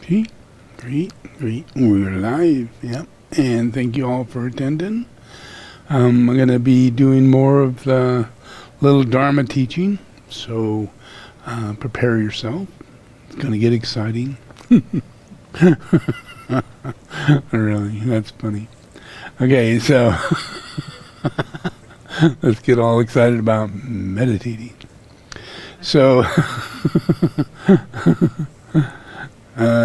Okay, great. We're live, yep. And thank you all for attending. I'm going to be doing more of the little Dharma teaching, so prepare yourself. It's going to get exciting. Really, that's funny. Okay, so let's get all excited about meditating. So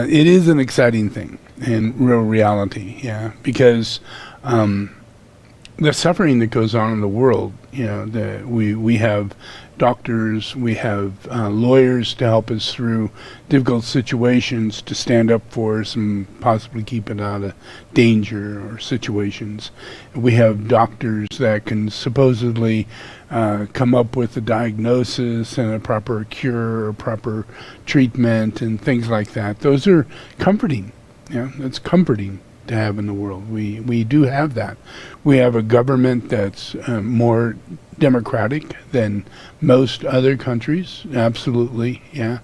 it is an exciting thing in real reality, yeah, because the suffering that goes on in the world, you know, we have doctors, we have lawyers to help us through difficult situations, to stand up for us and possibly keep it out of danger or situations. We have doctors that can supposedly come up with a diagnosis and a proper cure or proper treatment and things like that. Those are comforting. Yeah, that's comforting to have in the world. We do have that. We have a government that's more democratic than most other countries, absolutely, yeah.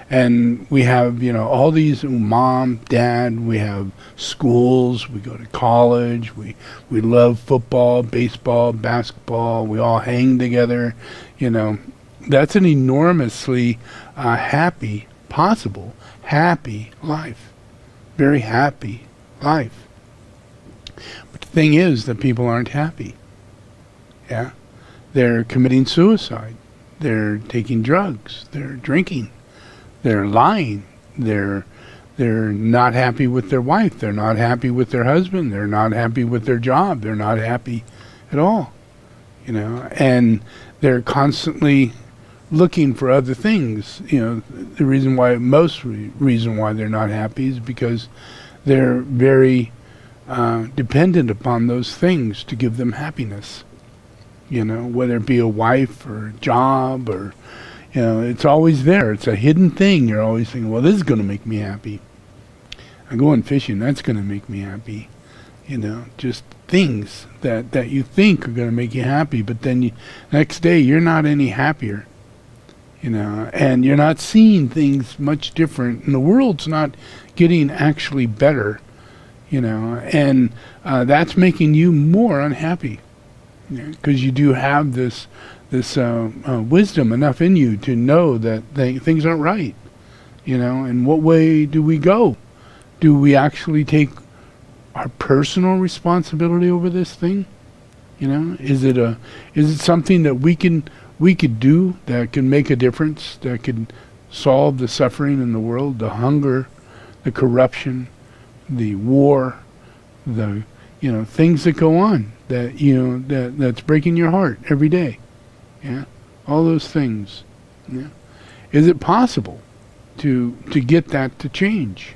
And we have, you know, all these mom, dad, we have schools, we go to college, we love football, baseball, basketball, we all hang together, you know. That's an enormously happy life. Very happy life. But the thing is that people aren't happy. Yeah. They're committing suicide. They're taking drugs. They're drinking. They're lying. They're not happy with their wife. They're not happy with their husband. They're not happy with their job. They're not happy at all. You know, and they're constantly looking for other things. You know, the reason why they're not happy is because they're very dependent upon those things to give them happiness. You know, whether it be a wife or a job or, you know, it's always there. It's a hidden thing. You're always thinking, well, this is going to make me happy. I'm going fishing. That's going to make me happy. You know, just things that you think are going to make you happy, but then next day you're not any happier. You know, and you're not seeing things much different, and the world's not getting actually better. You know, and that's making you more unhappy. Because you do have this wisdom enough in you to know that things aren't right, you know. And what way do we go? Do we actually take our personal responsibility over this thing? You know, is it something that we could do that can make a difference, that could solve the suffering in the world, the hunger, the corruption, the war, the, you know, things that go on that, you know, that's breaking your heart every day. Yeah, all those things. Yeah, is it possible to get that to change?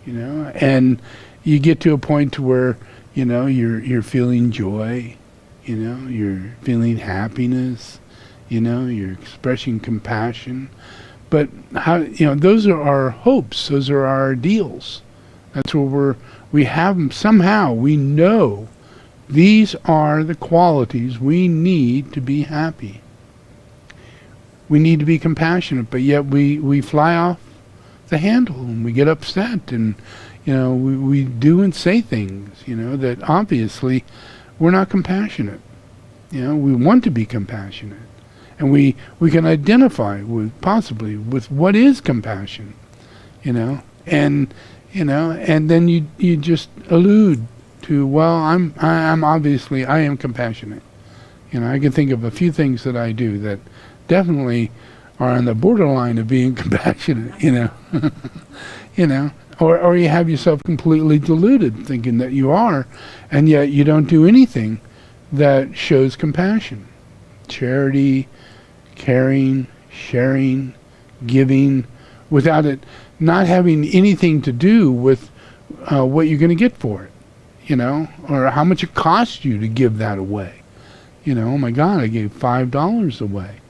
You know, and you get to a point to where, you know, you're feeling joy. You know, you're feeling happiness. You know, you're expressing compassion. But how, you know, those are our hopes. Those are our ideals. That's where we have them. Somehow we know these are the qualities we need to be happy. We need to be compassionate, but yet we fly off the handle and we get upset, and, you know, we do and say things, you know, that obviously we're not compassionate. You know, we want to be compassionate, and we can identify with possibly with what is compassion, you know, and, you know, and then you just allude to, well, I'm obviously, I am compassionate. You know, I can think of a few things that I do that definitely are on the borderline of being compassionate, you know. You know, or you have yourself completely deluded thinking that you are, and yet you don't do anything that shows compassion, charity, caring, sharing, giving, without it not having anything to do with what you're going to get for it. You know, or how much it costs you to give that away. You know, oh my God, I gave $5 away.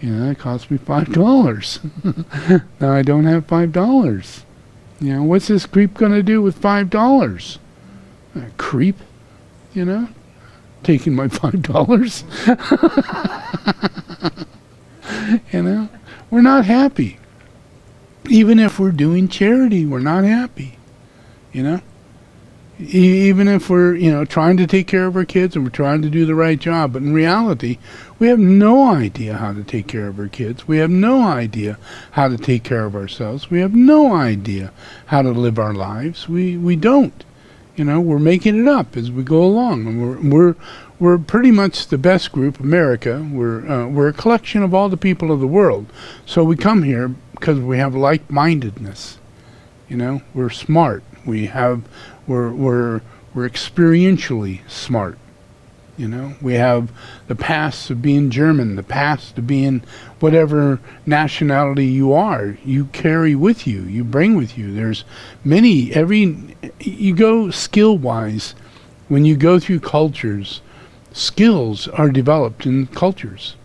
You know, it cost me $5. Now I don't have $5. You know, what's this creep going to do with $5? A creep, you know, taking my $5. You know, we're not happy. Even if we're doing charity, we're not happy, you know? Even if we're, trying to take care of our kids and we're trying to do the right job, but in reality, we have no idea how to take care of our kids. We have no idea how to take care of ourselves. We have no idea how to live our lives. We don't. We're making it up as we go along, and we're pretty much the best group, America. We're a collection of all the people of the world. So we come here because we have like-mindedness. We're smart. We're experientially smart. We have the past of being German, the past of being whatever nationality you are. You carry with you, you bring with you. There's you go skill-wise, when you go through cultures, skills are developed in cultures.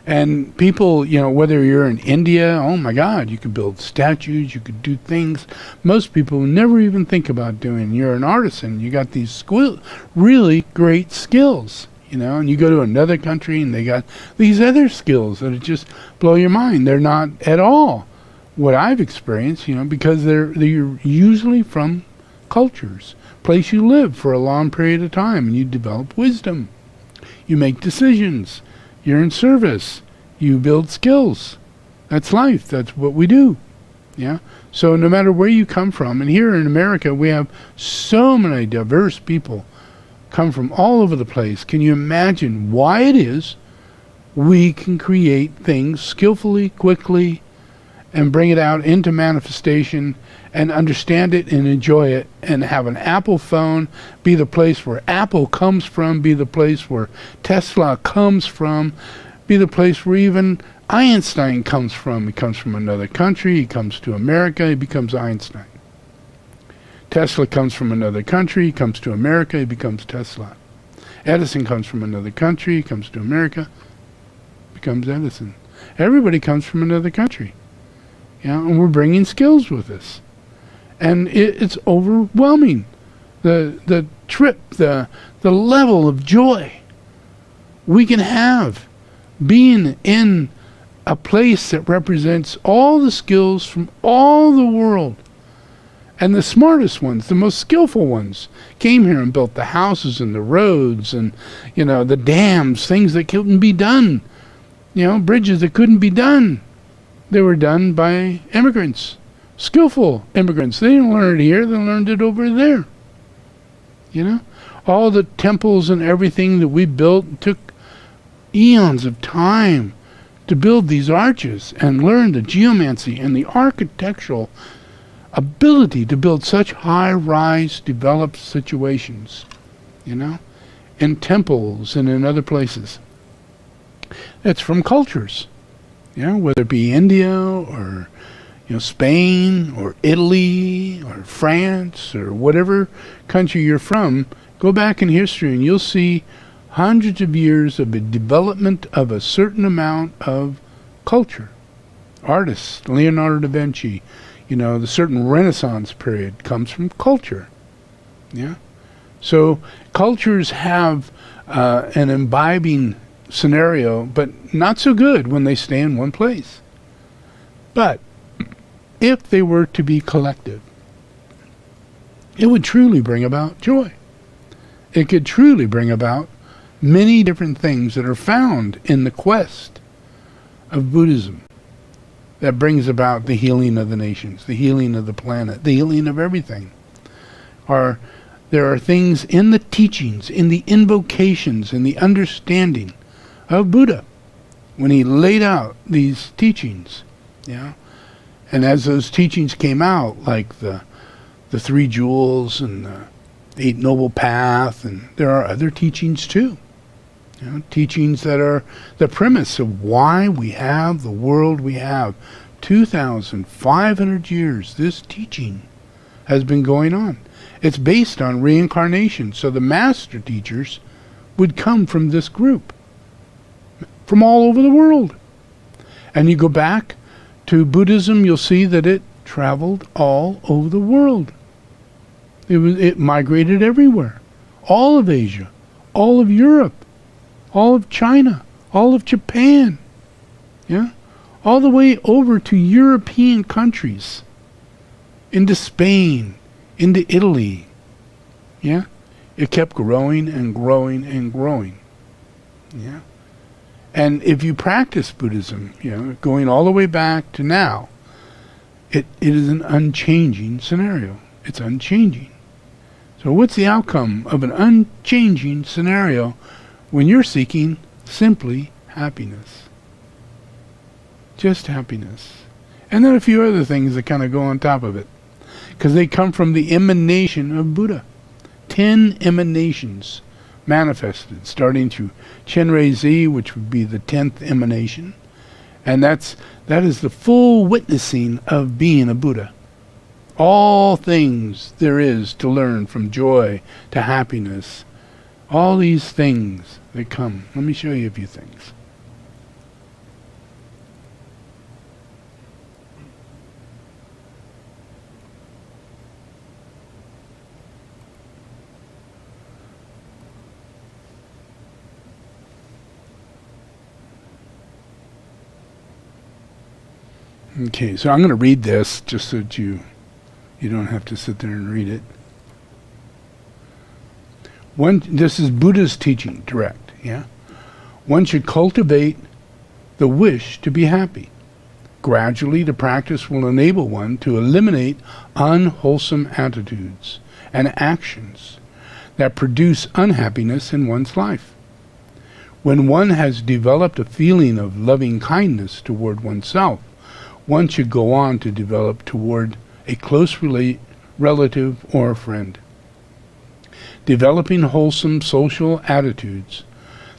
And people, whether you're in India, oh my God, you could build statues, you could do things most people never even think about doing. You're an artisan, you got these really great skills, and you go to another country and they got these other skills that just blow your mind. They're not at all what I've experienced, because they're usually from cultures, place you live for a long period of time, and you develop wisdom. You make decisions. You're in service. You build skills. That's life. That's what we do. So no matter where you come from, and here in America we have so many diverse people come from all over the place. Can you imagine why it is we can create things skillfully, quickly, and bring it out into manifestation and understand it and enjoy it, and have an Apple phone be the place where Apple comes from, be the place where Tesla comes from, be the place where even Einstein comes from. He comes from another country, he comes to America, he becomes Einstein. Tesla comes from another country, he comes to America, he becomes Tesla. Edison comes from another country, he comes to America, becomes Edison. Everybody comes from another country. And we're bringing skills with us. And it's overwhelming. The trip, the level of joy we can have being in a place that represents all the skills from all the world. And the smartest ones, the most skillful ones, came here and built the houses and the roads and, the dams, things that couldn't be done. Bridges that couldn't be done. They were done by immigrants, skillful immigrants. They didn't learn it here, they learned it over there. All the temples and everything that we built took eons of time to build these arches and learn the geomancy and the architectural ability to build such high-rise developed situations, in temples and in other places. It's from cultures. Whether it be India or Spain or Italy or France or whatever country you're from, go back in history and you'll see hundreds of years of a development of a certain amount of culture. Artists, Leonardo da Vinci, the certain Renaissance period comes from culture. So cultures have an imbibing scenario, but not so good when they stay in one place. But if they were to be collective, it would truly bring about joy. It could truly bring about many different things that are found in the quest of Buddhism that brings about the healing of the nations, the healing of the planet, the healing of everything. There are things in the teachings, in the invocations, in the understanding of Buddha when he laid out these teachings. And as those teachings came out, like the Three Jewels and the Eight Noble Path, and there are other teachings too. Teachings that are the premise of why we have the world we have. 2,500 years this teaching has been going on. It's based on reincarnation. So the master teachers would come from this group, from all over the world. And you go back to Buddhism, you'll see that it traveled all over the world. It migrated everywhere. All of Asia, all of Europe, all of China, all of Japan, all the way over to European countries, into Spain, into Italy. Yeah? It kept growing and growing and growing. Yeah? And if you practice Buddhism, going all the way back to now, it is an unchanging scenario. It's unchanging. So what's the outcome of an unchanging scenario when you're seeking simply happiness? Just happiness. And then a few other things that kind of go on top of it, because they come from the emanation of Buddha. 10 emanations manifested, starting through Chenrezig, which would be the 10th emanation. And that is the full witnessing of being a Buddha. All things there is to learn, from joy to happiness. All these things that come. Let me show you a few things. Okay, so I'm going to read this just so that you don't have to sit there and read it. This is Buddha's teaching, direct, yeah? One should cultivate the wish to be happy. Gradually, the practice will enable one to eliminate unwholesome attitudes and actions that produce unhappiness in one's life. When one has developed a feeling of loving kindness toward oneself, one should go on to develop toward a close relative or a friend. Developing wholesome social attitudes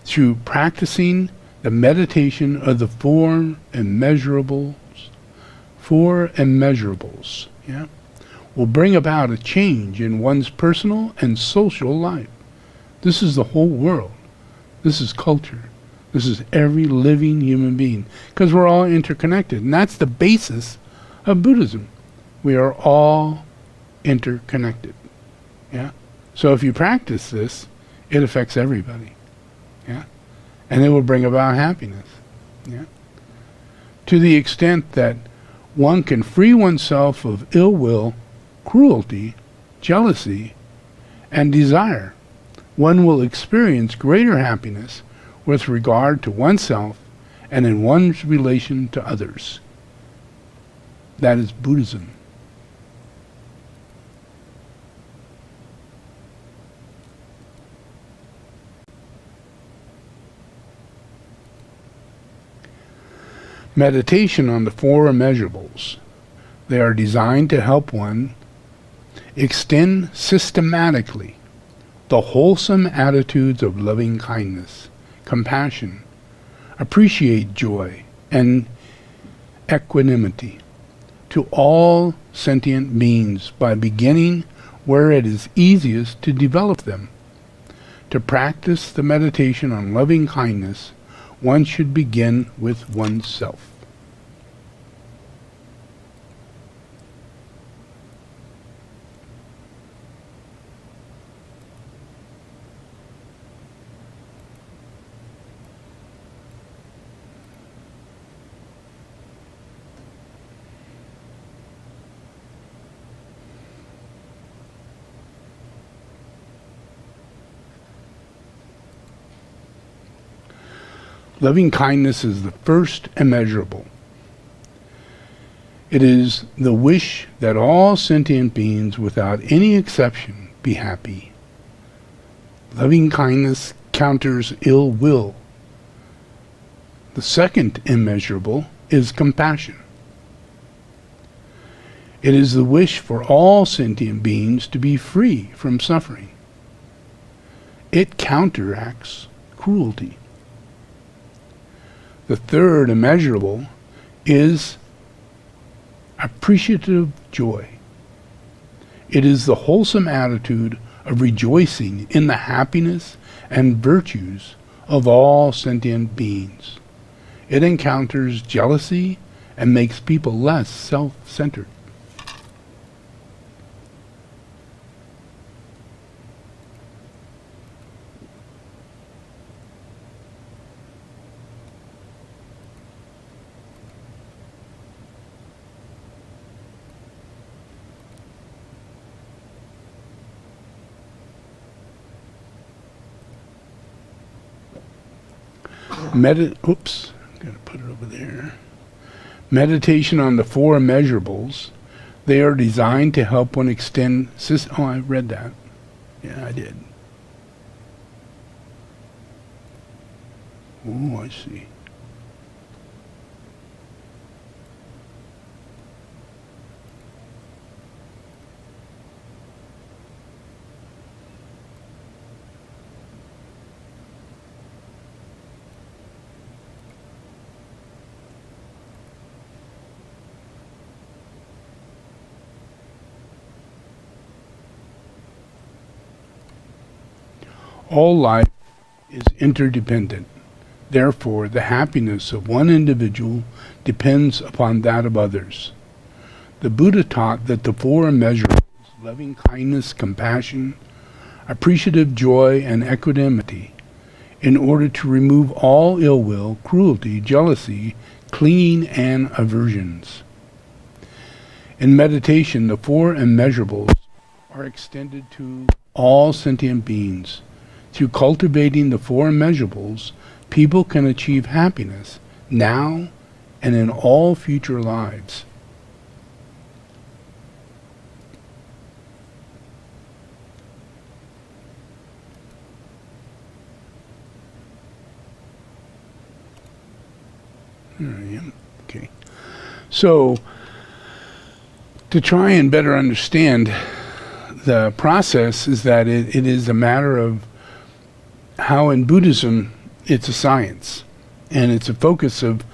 through practicing the meditation of the Four Immeasurables, yeah, will bring about a change in one's personal and social life. This is the whole world. This is culture. This is every living human being, because we're all interconnected. And that's the basis of Buddhism. We are all interconnected. Yeah? So if you practice this, it affects everybody. Yeah? And it will bring about happiness. Yeah? To the extent that one can free oneself of ill will, cruelty, jealousy, and desire, one will experience greater happiness with regard to oneself and in one's relation to others. That is Buddhism. Meditation on the Four Immeasurables. They are designed to help one extend systematically the wholesome attitudes of loving kindness, compassion, appreciate joy, and equanimity to all sentient beings by beginning where it is easiest to develop them. To practice the meditation on loving kindness, one should begin with oneself. Loving kindness is the first immeasurable. It is the wish that all sentient beings, without any exception, be happy. Loving kindness counters ill will. The second immeasurable is compassion. It is the wish for all sentient beings to be free from suffering. It counteracts cruelty. The third immeasurable is appreciative joy. It is the wholesome attitude of rejoicing in the happiness and virtues of all sentient beings. It encounters jealousy and makes people less self-centered. Oops, I'm going to put it over there. Meditation on the Four Immeasurables. They are designed to help one extend... Oh, I read that. Yeah, I did. Oh, I see. All life is interdependent. Therefore, the happiness of one individual depends upon that of others. The Buddha taught that the Four Immeasurables, loving kindness, compassion, appreciative joy, and equanimity, in order to remove all ill will, cruelty, jealousy, clinging, and aversions. In meditation, the Four Immeasurables are extended to all sentient beings. Through cultivating the Four Immeasurables, people can achieve happiness now and in all future lives. There I am. Okay. So, to try and better understand the process is that it is a matter of how in Buddhism it's a science, and it's a focus of,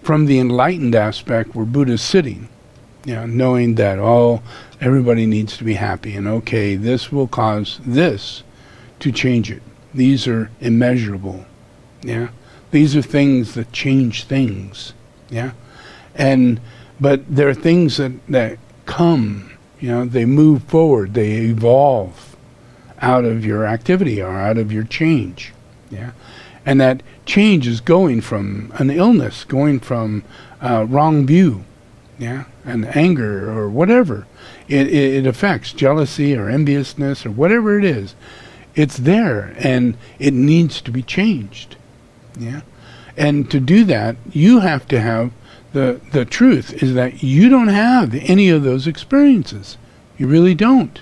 from the enlightened aspect where Buddha's sitting, knowing that everybody needs to be happy, and okay, this will cause this to change it. These are immeasurable, These are things that change things, but there are things that come, they move forward, they evolve out of your activity or out of your change, and that change is going from an illness, going from wrong view, and anger or whatever it affects, jealousy or enviousness or whatever it is. It's there and it needs to be changed, and to do that you have to have the truth is that you don't have any of those experiences. You really don't.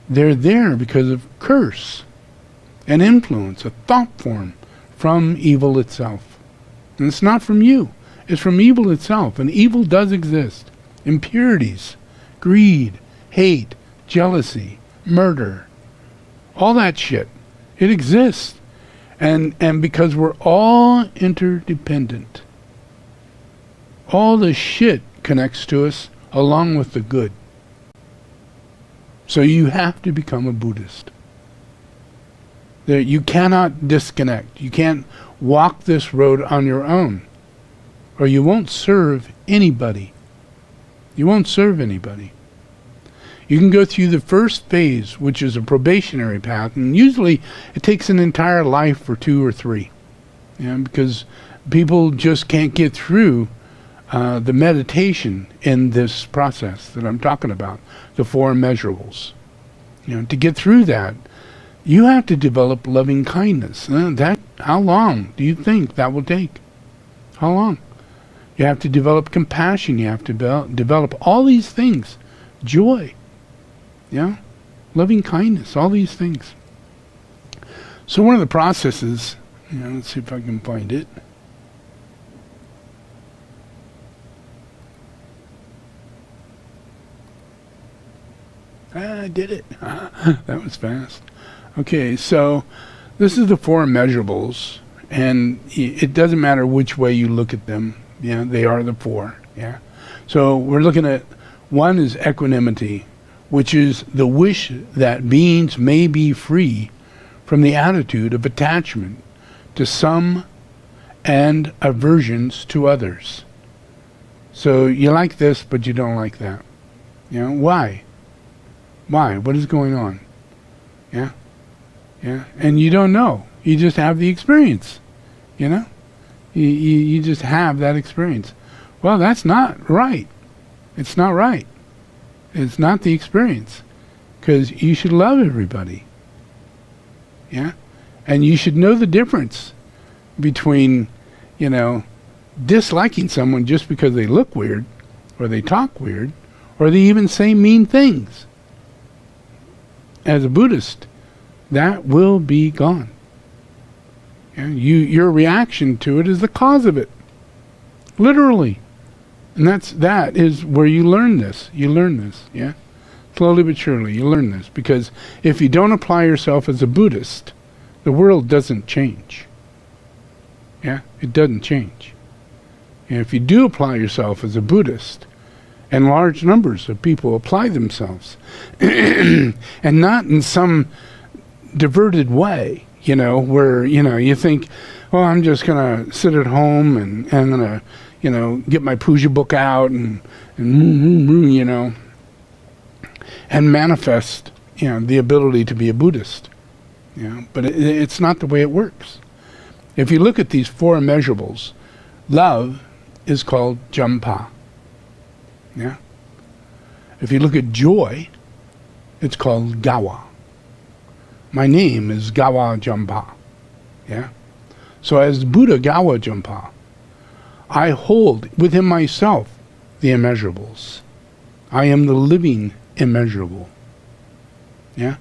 They're there because of curse, an influence, a thought form from evil itself. And it's not from you. It's from evil itself. And evil does exist. Impurities, greed, hate, jealousy, murder, all that shit. It exists. And because we're all interdependent, all the shit connects to us along with the good. So you have to become a Buddhist. You cannot disconnect. You can't walk this road on your own, or you won't serve anybody. You won't serve anybody. You can go through the first phase, which is a probationary path, and usually it takes an entire life or 2 or 3, because people just can't get through the meditation in this process that I'm talking about, the Four Immeasurables. To get through that, you have to develop loving kindness. How long do you think that will take? How long? You have to develop compassion. You have to develop all these things. Joy. Loving kindness. All these things. So one of the processes, let's see if I can find it. I did it. That was fast. Okay, so this is the Four Immeasurables, and it doesn't matter which way you look at them. They are the four. So we're looking at, one is equanimity, which is the wish that beings may be free from the attitude of attachment to some and aversions to others. So you like this, but you don't like that. Why? Why? What is going on? And you don't know. You just have the experience. You just have that experience. Well, that's not right. It's not right. It's not the experience. Because you should love everybody. And you should know the difference between, disliking someone just because they look weird, or they talk weird, or they even say mean things. As a Buddhist, that will be gone. Your reaction to it is the cause of it. Literally. And that is where you learn this. You learn this, yeah? Slowly but surely, you learn this. Because if you don't apply yourself as a Buddhist, the world doesn't change. Yeah? It doesn't change. And if you do apply yourself as a Buddhist, and large numbers of people apply themselves, and not in some diverted way, where, you think, well, I'm just going to sit at home and I'm going to, get my puja book out and manifest, the ability to be a Buddhist. But it's not the way it works. If you look at these four immeasurables, love is called jampa. Yeah. If you look at joy, it's called gawa. My name is Gawa Jampa. Yeah. So as Buddha Gawa Jampa, I hold within myself the immeasurables. I am the living immeasurable. Yeah.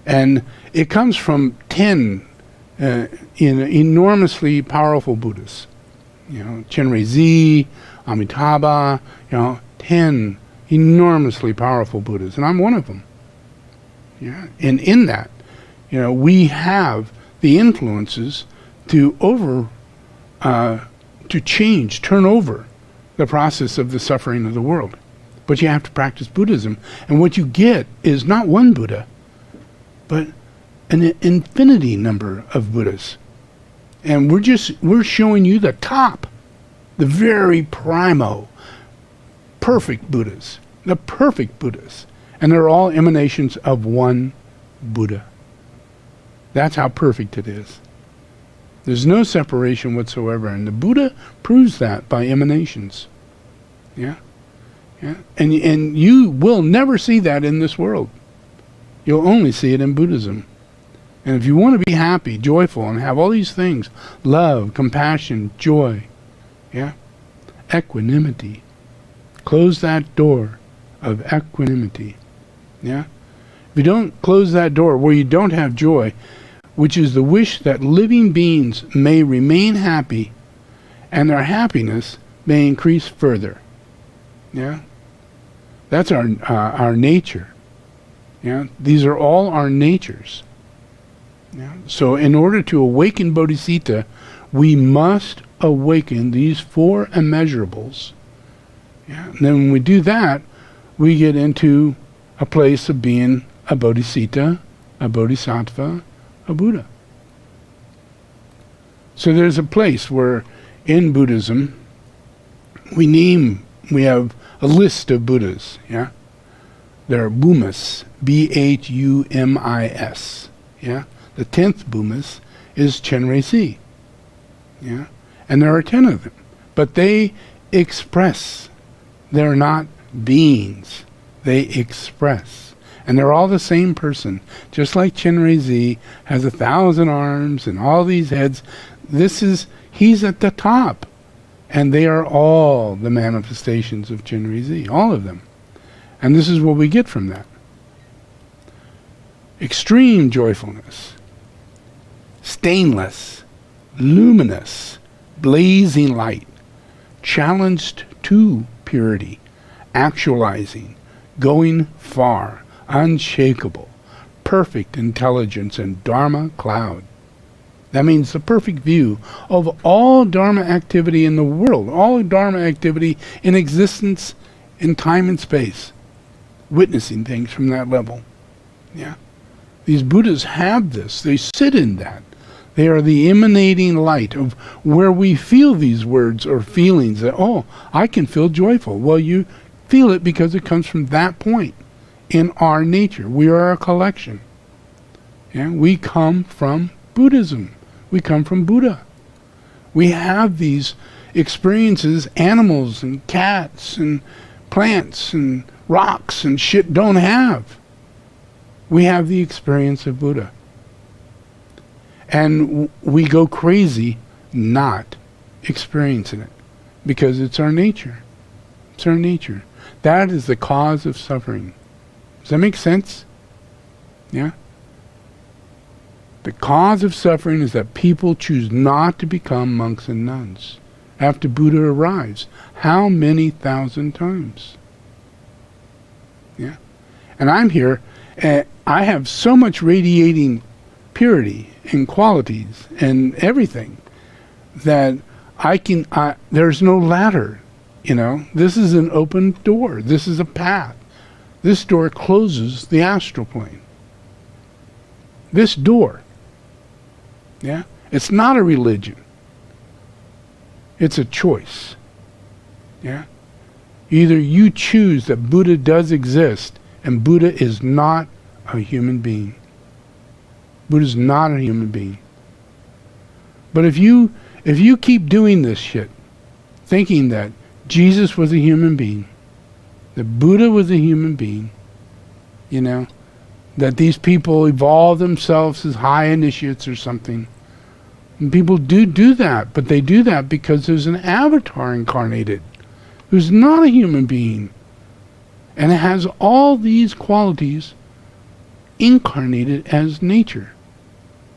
And it comes from 10 enormously powerful Buddhas. Chenrezig, Amitabha, 10 enormously powerful Buddhas, and I'm one of them. Yeah, and in that, we have the influences to turn over the process of the suffering of the world. But you have to practice Buddhism, and what you get is not one Buddha, but an infinity number of Buddhas. And we're showing you the top, the very primo, perfect Buddhas, the perfect Buddhas. And they're all emanations of one Buddha. That's how perfect it is. There's no separation whatsoever, and the Buddha proves that by emanations. Yeah? Yeah? And you will never see that in this world. You'll only see it in Buddhism. And if you want to be happy, joyful, and have all these things, love, compassion, joy, yeah, equanimity, close that door of equanimity, yeah. If you don't close that door where you don't have joy, which is the wish that living beings may remain happy and their happiness may increase further, yeah, that's our nature, yeah. These are all our natures. Yeah. So in order to awaken bodhicitta, we must awaken these four immeasurables. Yeah. And then when we do that, we get into a place of being a bodhicitta, a bodhisattva, a Buddha. So there's a place where in Buddhism we have a list of Buddhas. Yeah. There are Bhumis, Bhumis. Yeah. The 10th Bhumis is Chenrezig. Yeah? And there are 10 of them. But they express. They're not beings. They express. And they're all the same person. Just like Chenrezig has 1,000 arms and all these heads. He's at the top. And they are all the manifestations of Chenrezig. All of them. And this is what we get from that. Extreme joyfulness. Stainless, luminous, blazing light, challenged to purity, actualizing, going far, unshakable, perfect intelligence and Dharma cloud. That means the perfect view of all Dharma activity in the world, all Dharma activity in existence in time and space, witnessing things from that level. Yeah. These Buddhas have this. They sit in that. They are the emanating light of where we feel these words or feelings that, oh, I can feel joyful. Well, you feel it because it comes from that point in our nature. We are a collection. Yeah? We come from Buddhism. We come from Buddha. We have these experiences animals and cats and plants and rocks and shit don't have. We have the experience of Buddha. And we go crazy not experiencing it, because it's our nature. It's our nature. That is the cause of suffering. Does that make sense? Yeah? The cause of suffering is that people choose not to become monks and nuns after Buddha arrives. How many thousand times? Yeah? And I'm here, and I have so much radiating purity and qualities and everything that there's no ladder, you know. This is an open door. This is a path. This door closes the astral plane. This door. Yeah? It's not a religion. It's a choice. Yeah? Either you choose that Buddha does exist, and Buddha is not a human being. Buddha is not a human being. But if you keep doing this shit, thinking that Jesus was a human being, that Buddha was a human being, you know, that these people evolve themselves as high initiates or something, and people do that, but they do that because there's an avatar incarnated who's not a human being, and it has all these qualities incarnated as nature.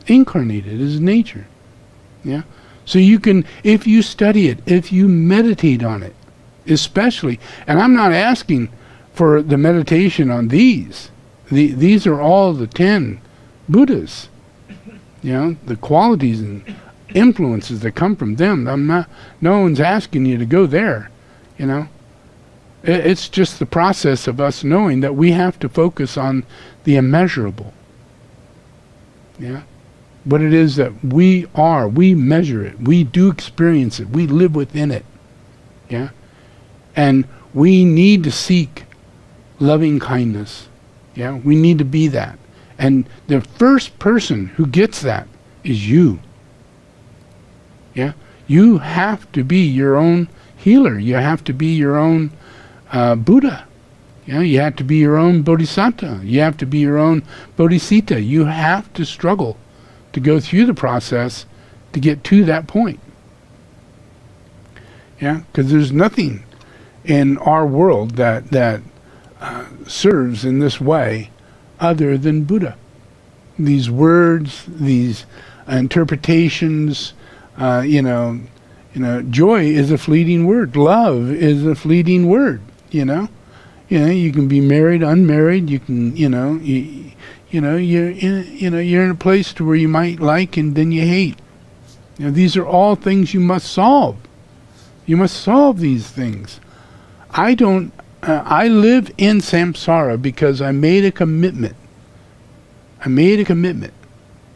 Incarnated as nature. Yeah? So you can, if you study it, if you meditate on it, especially, and I'm not asking for the meditation on these. These are all the 10 Buddhas. You know, the qualities and influences that come from them. No one's asking you to go there, you know. It's just the process of us knowing that we have to focus on the immeasurable. Yeah? What it is that we are, we measure it, we do experience it, we live within it. Yeah? And we need to seek loving kindness. Yeah? We need to be that. And the first person who gets that is you. Yeah? You have to be your own healer. You have to be your own Buddha. You know, you have to be your own bodhisattva. You have to be your own bodhicitta. You have to struggle to go through the process to get to that point. Yeah, because there's nothing in our world that serves in this way other than Buddha. These words, these interpretations, joy is a fleeting word. Love is a fleeting word. You know, you can be married, unmarried. You can, you're in a place to where you might like and then you hate. You know, these are all things you must solve. You must solve these things. I live in samsara because I made a commitment.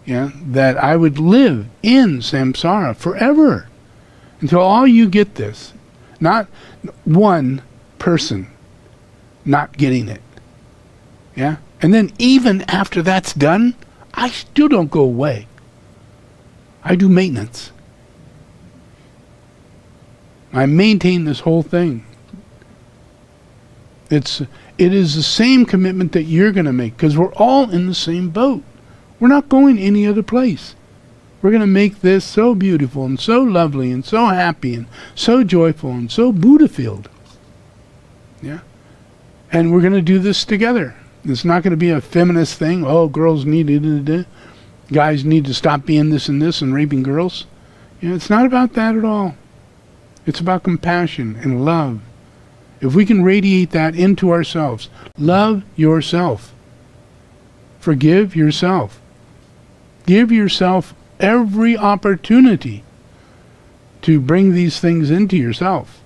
That I would live in samsara forever until all you get this. Not one person not getting it. Yeah? And then even after that's done, I still don't go away. I do maintenance. I maintain this whole thing. It is the same commitment that you're going to make, because we're all in the same boat. We're not going any other place. We're going to make this so beautiful and so lovely and so happy and so joyful and so Buddha-filled. Yeah? And we're going to do this together. It's not going to be a feminist thing. Oh, girls need to, guys need to stop being this and this and raping girls. It's not about that at all. It's about compassion and love. If we can radiate that into ourselves, love yourself. Forgive yourself. Give yourself every opportunity to bring these things into yourself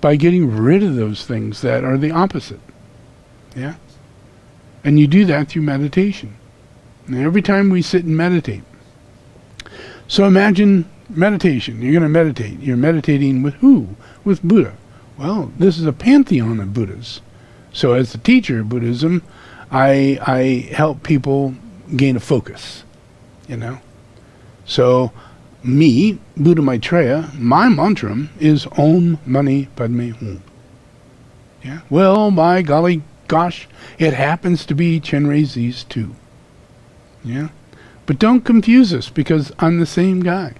by getting rid of those things that are the opposite. Yeah? And you do that through meditation. And every time we sit and meditate. So imagine meditation. You're going to meditate. You're meditating with who? With Buddha. Well, this is a pantheon of Buddhas. So as the teacher of Buddhism, I help people gain a focus, So me, Buddha Maitreya, my mantra is OM Mani Padme Hum. Yeah. Well, by golly gosh, it happens to be Chenrez's too. Yeah. But don't confuse us, because I'm the same guy.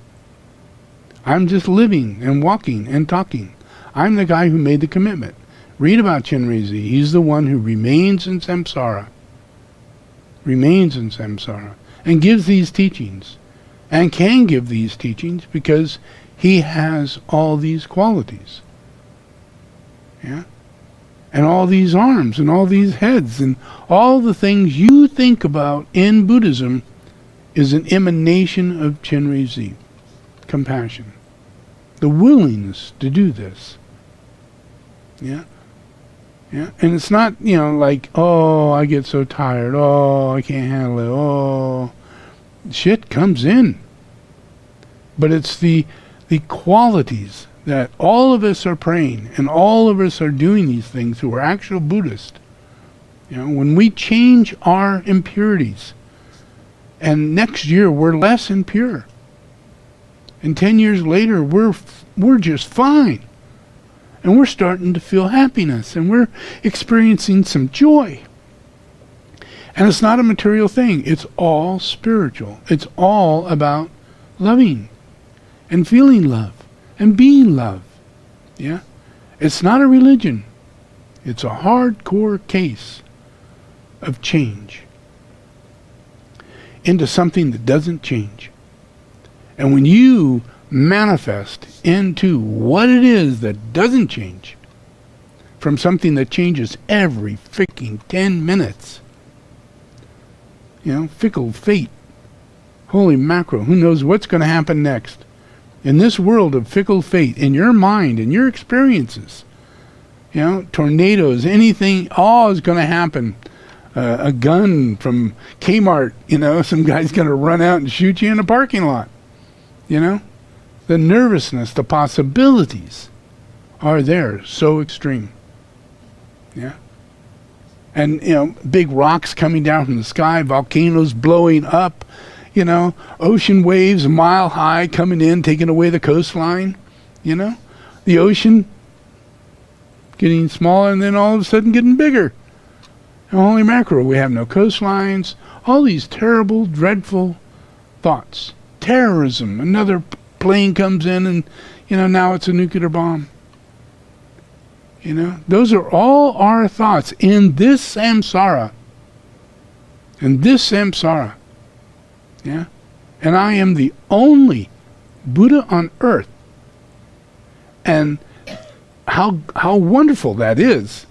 I'm just living and walking and talking. I'm the guy who made the commitment. Read about Chenrezig. He's the one who remains in samsara. Remains in samsara. And gives these teachings. And can give these teachings because he has all these qualities. Yeah? And all these arms and all these heads and all the things you think about in Buddhism is an emanation of Chenrezig. Compassion. The willingness to do this. Yeah? Yeah? And it's not, you know, like, oh, I get so tired. Oh, I can't handle it. Oh, shit comes in. But it's the qualities that all of us are praying and all of us are doing these things who are actual Buddhists. You know, when we change our impurities, and next year we're less impure, and 10 years later we're just fine, and we're starting to feel happiness, and we're experiencing some joy. And it's not a material thing. It's all spiritual. It's all about loving and feeling love and being love. Yeah? It's not a religion. It's a hardcore case of change into something that doesn't change. And when you manifest into what it is that doesn't change, from something that changes every freaking 10 minutes, you know, fickle fate, holy mackerel, who knows what's going to happen next? In this world of fickle fate, in your mind, in your experiences, you know, tornadoes, anything, all is going to happen. A gun from Kmart, you know, some guy's going to run out and shoot you in a parking lot, you know. The nervousness, the possibilities are there, so extreme. Yeah. And, you know, big rocks coming down from the sky, volcanoes blowing up, you know, ocean waves a mile high coming in, taking away the coastline, you know. The ocean getting smaller and then all of a sudden getting bigger. And holy mackerel, we have no coastlines, all these terrible, dreadful thoughts. Terrorism, another plane comes in and, you know, now it's a nuclear bomb. You know, those are all our thoughts in this samsara. In this samsara. Yeah? And I am the only Buddha on earth. And how wonderful that is.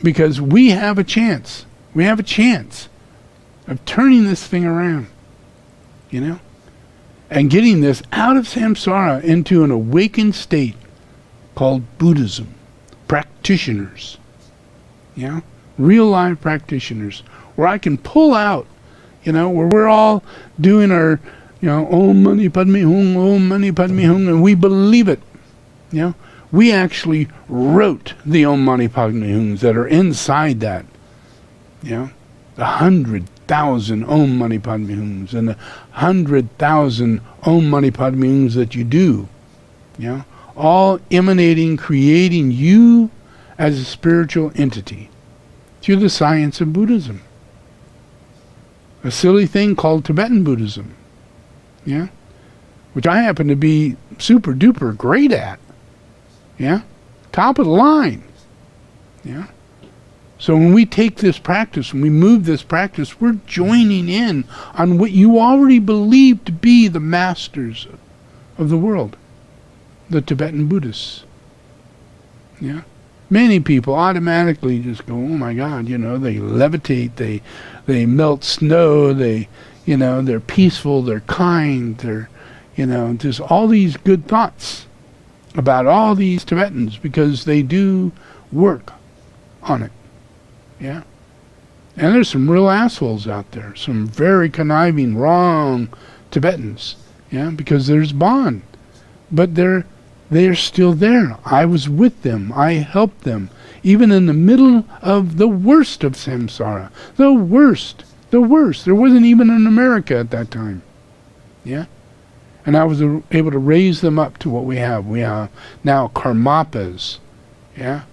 Because we have a chance. We have a chance of turning this thing around. You know? And getting this out of samsara into an awakened state called Buddhism. Practitioners. You know? Real life practitioners. Where I can pull out, you know, where we're all doing our, you know, Om Mani Padme Hum, Om Mani Padme Hum, and we believe it. You know? We actually wrote the Om Mani Padme Hums that are inside that. You know? The 100,000 Om Mani Padme Hums and the 100,000 Om Mani Padme Hums that you do. You know? All emanating, creating you as a spiritual entity through the science of Buddhism. A silly thing called Tibetan Buddhism. Yeah? Which I happen to be super duper great at. Yeah? Top of the line. Yeah? So when we take this practice, when we move this practice, we're joining in on what you already believe to be the masters of the world. The Tibetan Buddhists. Yeah? Many people automatically just go, oh my God, you know, they levitate, they melt snow, they, you know, they're peaceful, they're kind, they're, you know, just all these good thoughts about all these Tibetans because they do work on it. Yeah? And there's some real assholes out there, some very conniving, wrong Tibetans. Yeah? Because there's bond. But they're still there. I was with them. I helped them. Even in the middle of the worst of samsara. The worst. The worst. There wasn't even an America at that time. Yeah? And I was able to raise them up to what we have. We have now karmapas. Yeah?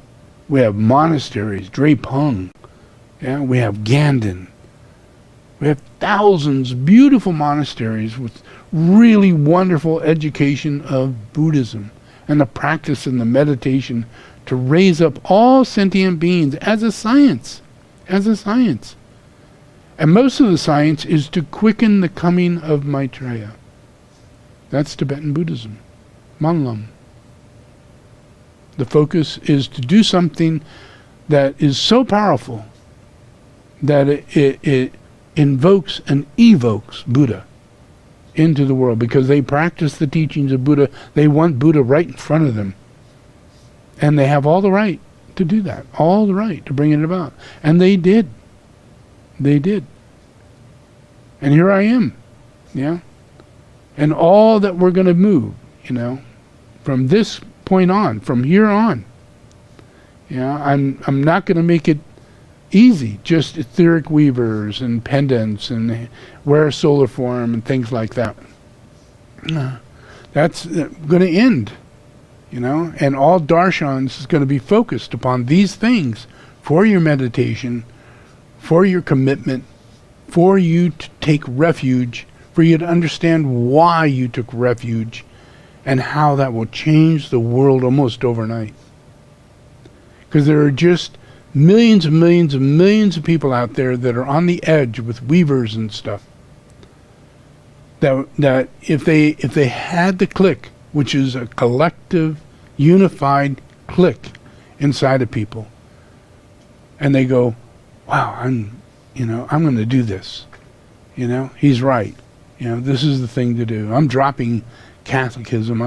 We have monasteries, Drepung. Yeah? We have Ganden. We have thousands of beautiful monasteries with really wonderful education of Buddhism and the practice and the meditation to raise up all sentient beings as a science. As a science. And most of the science is to quicken the coming of Maitreya. That's Tibetan Buddhism. Manlam. The focus is to do something that is so powerful that it invokes and evokes Buddha into the world, because they practice the teachings of Buddha. They want Buddha right in front of them. And they have all the right to do that, all the right to bring it about. And they did. They did. And here I am, yeah? And all that we're going to move, from this point on, from here on. I'm not going to make it easy, just etheric weavers and pendants and wear a solar form and things like that. That's going to end, and all darshans is going to be focused upon these things for your meditation, for your commitment, for you to take refuge, for you to understand why you took refuge and how that will change the world almost overnight. Because there are just millions and millions and millions of people out there that are on the edge with weavers and stuff. That if they had the click, which is a collective, unified click inside of people, and they go, wow, I'm going to do this. He's right. This is the thing to do. I'm dropping Catholicism.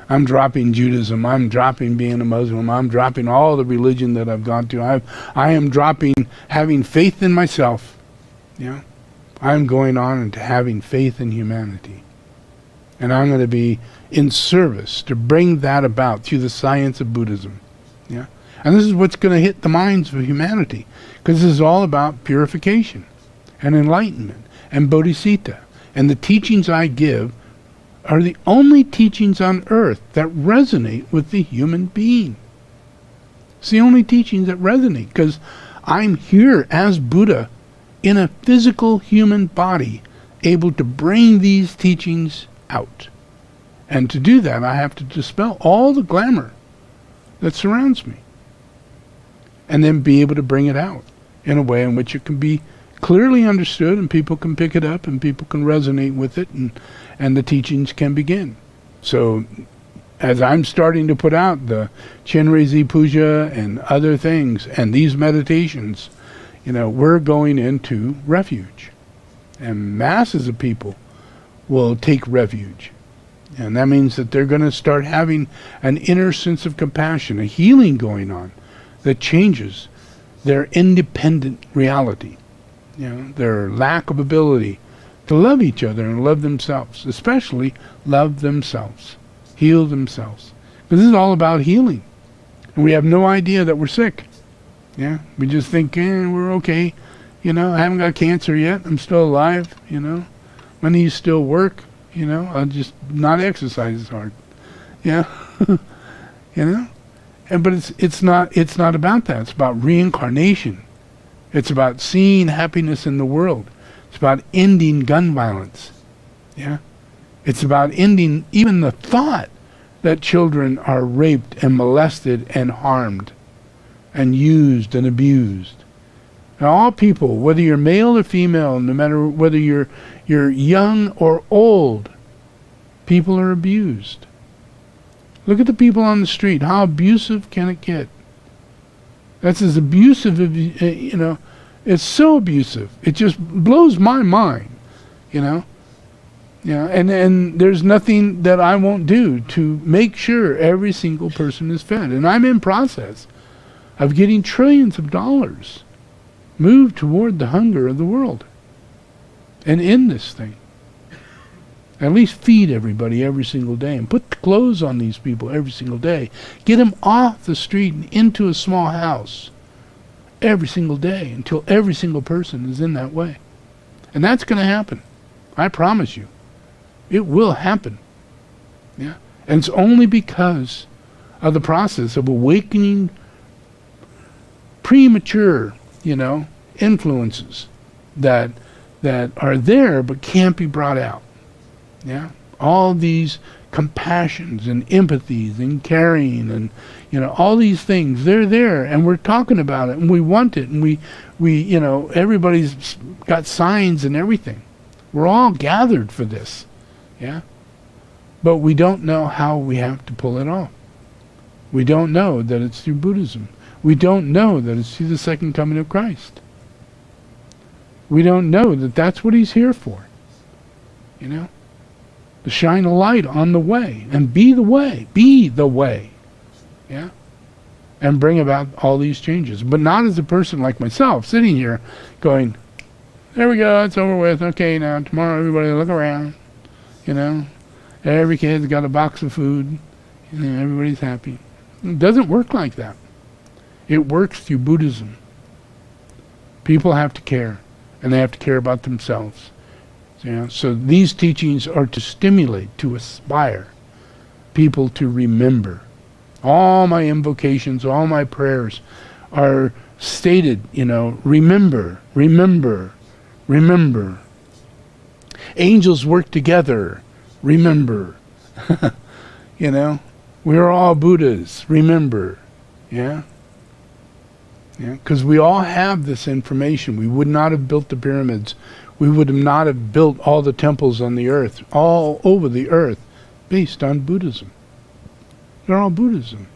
I'm dropping Judaism. I'm dropping being a Muslim. I'm dropping all the religion that I've gone to. I am dropping having faith in myself. I'm going on into having faith in humanity. And I'm going to be in service to bring that about through the science of Buddhism. And this is what's going to hit the minds of humanity, because this is all about purification and enlightenment and bodhicitta. And the teachings I give are the only teachings on earth that resonate with the human being. It's the only teachings that resonate, because I'm here as Buddha in a physical human body, able to bring these teachings out. And to do that, I have to dispel all the glamour that surrounds me, and then be able to bring it out in a way in which it can be clearly understood, and people can pick it up, and people can resonate with it, and the teachings can begin. So as I'm starting to put out the Chenrezig Puja and other things and these meditations, we're going into refuge, and masses of people will take refuge. And that means that they're going to start having an inner sense of compassion, a healing going on that changes their independent reality, their lack of ability to love each other and love themselves, especially love themselves, heal themselves. Because this is all about healing. And we have no idea that we're sick. We just think, we're okay. I haven't got cancer yet. I'm still alive. My knees still work. I'll just not exercise as hard. But it's not about that. It's about reincarnation. It's about seeing happiness in the world. It's about ending gun violence. It's about ending even the thought that children are raped and molested and harmed and used and abused. And all people, whether you're male or female, no matter whether you're young or old, people are abused. Look at the people on the street. How abusive can it get? That's as abusive, it's so abusive. It just blows my mind, and there's nothing that I won't do to make sure every single person is fed. And I'm in process of getting trillions of dollars moved toward the hunger of the world and end this thing. At least feed everybody every single day, and put the clothes on these people every single day. Get them off the street and into a small house every single day until every single person is in that way. And that's going to happen. I promise you. It will happen. And it's only because of the process of awakening premature, influences that that are there but can't be brought out. Yeah, all these compassions and empathies and caring and all these things, they're there, and we're talking about it, and we want it, and we everybody's got signs and everything. We're all gathered for this. Yeah, but we don't know how we have to pull it off. We don't know that it's through Buddhism. We don't know that it's through the second coming of Christ. We don't know that that's what he's here for. To shine a light on the way and be the way. Be the way. Yeah? And bring about all these changes. But not as a person like myself sitting here going, there we go, it's over with. Okay, now tomorrow everybody look around. Every kid's got a box of food. Everybody's happy. It doesn't work like that. It works through Buddhism. People have to care. And they have to care about themselves. So these teachings are to stimulate, to aspire people to remember. All my invocations, all my prayers are stated, remember, remember, remember. Angels work together, remember. We're all Buddhas, remember. Yeah? Because we all have this information. We would not have built the pyramids. We would not have built all the temples on the earth, all over the earth, based on Buddhism. They're all Buddhism.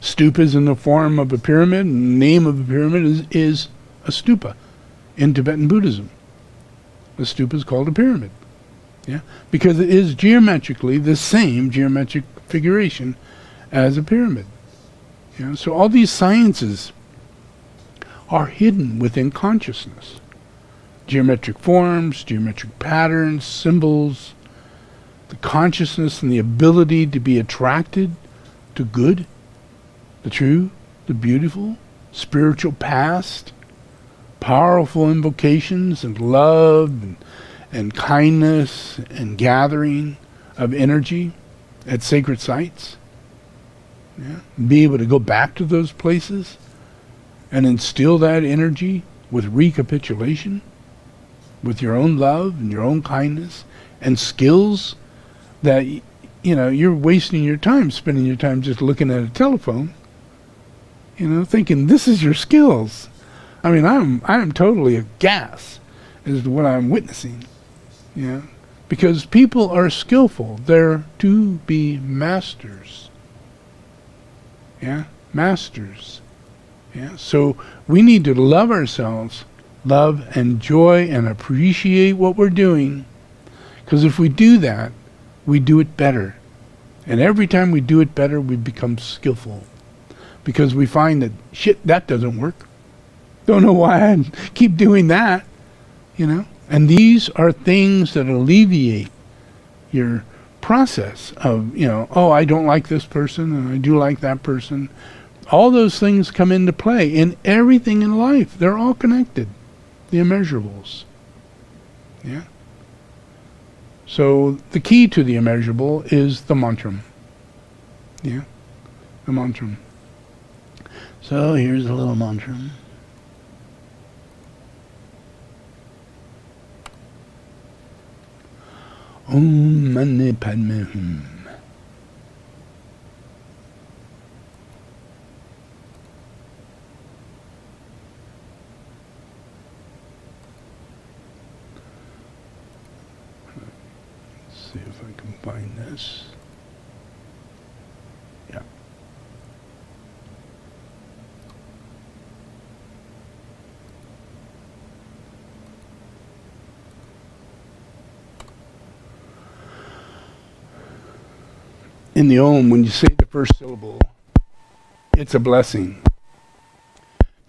Stupas in the form of a pyramid, and the name of a pyramid is a stupa in Tibetan Buddhism. A stupa is called a pyramid. Yeah? Because it is geometrically the same geometric configuration as a pyramid. So all these sciences are hidden within consciousness. Geometric forms, geometric patterns, symbols, the consciousness and the ability to be attracted to good, the true, the beautiful, spiritual past, powerful invocations and love and kindness and gathering of energy at sacred sites. Yeah? Be able to go back to those places and instill that energy with recapitulation, with your own love and your own kindness and skills that you're wasting your time, spending your time just looking at a telephone, thinking this is your skills. I mean, I'm totally aghast as to what I'm witnessing. Because people are skillful. They're to be masters. Masters. So we need to love ourselves, love and enjoy and appreciate what we're doing. Because if we do that, we do it better. And every time we do it better, we become skillful. Because we find that, shit, that doesn't work. Don't know why I keep doing that. And these are things that alleviate your process of, I don't like this person and I do like that person. All those things come into play in everything in life. They're all connected. The immeasurables. Yeah. So the key to the immeasurable is the mantram. Yeah. The mantram. So here's a little mantram. OM Mani Padme Hum. Let's see if I can find this. Yeah. In the Om, when you say the first syllable, it's a blessing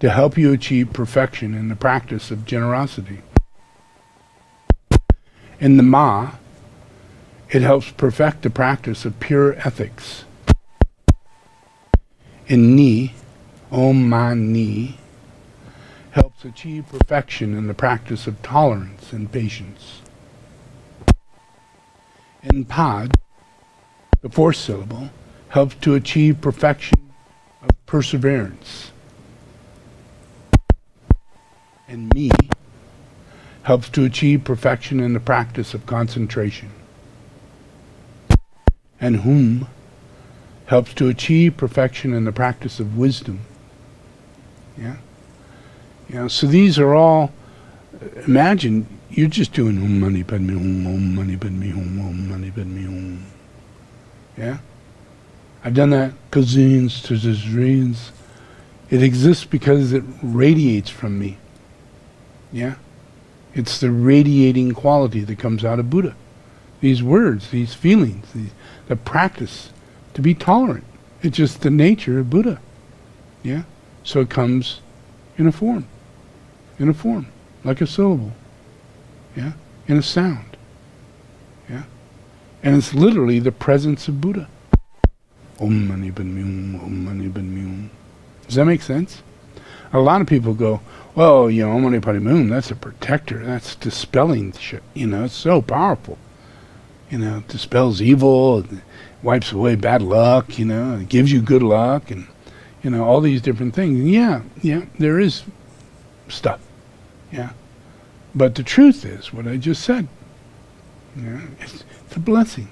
to help you achieve perfection in the practice of generosity. In the Ma, it helps perfect the practice of pure ethics. In Ni, Om Mani, helps achieve perfection in the practice of tolerance and patience. In Pad, the fourth syllable, helps to achieve perfection of perseverance. And Me, helps to achieve perfection in the practice of concentration. And Hum helps to achieve perfection in the practice of wisdom. Yeah? So these are all, imagine you're just doing Om Mani Padme Hum, Om Mani Padme Hum, Om Mani Padme Hum. Yeah? I've done that gazillions to zillions. It exists because it radiates from me. Yeah? It's the radiating quality that comes out of Buddha. These words, these feelings, the practice to be tolerant. It's just the nature of Buddha. Yeah? So it comes in a form, like a syllable. Yeah? In a sound. Yeah? And it's literally the presence of Buddha. Om Mani Padme Hum, Om Mani Padme Hum. Does that make sense? A lot of people go, well, Om Mani Padme Hum, that's a protector, that's dispelling shit, it's so powerful. It dispels evil, it wipes away bad luck, it gives you good luck, and, all these different things. Yeah, there is stuff, yeah. But the truth is, what I just said, it's a blessing.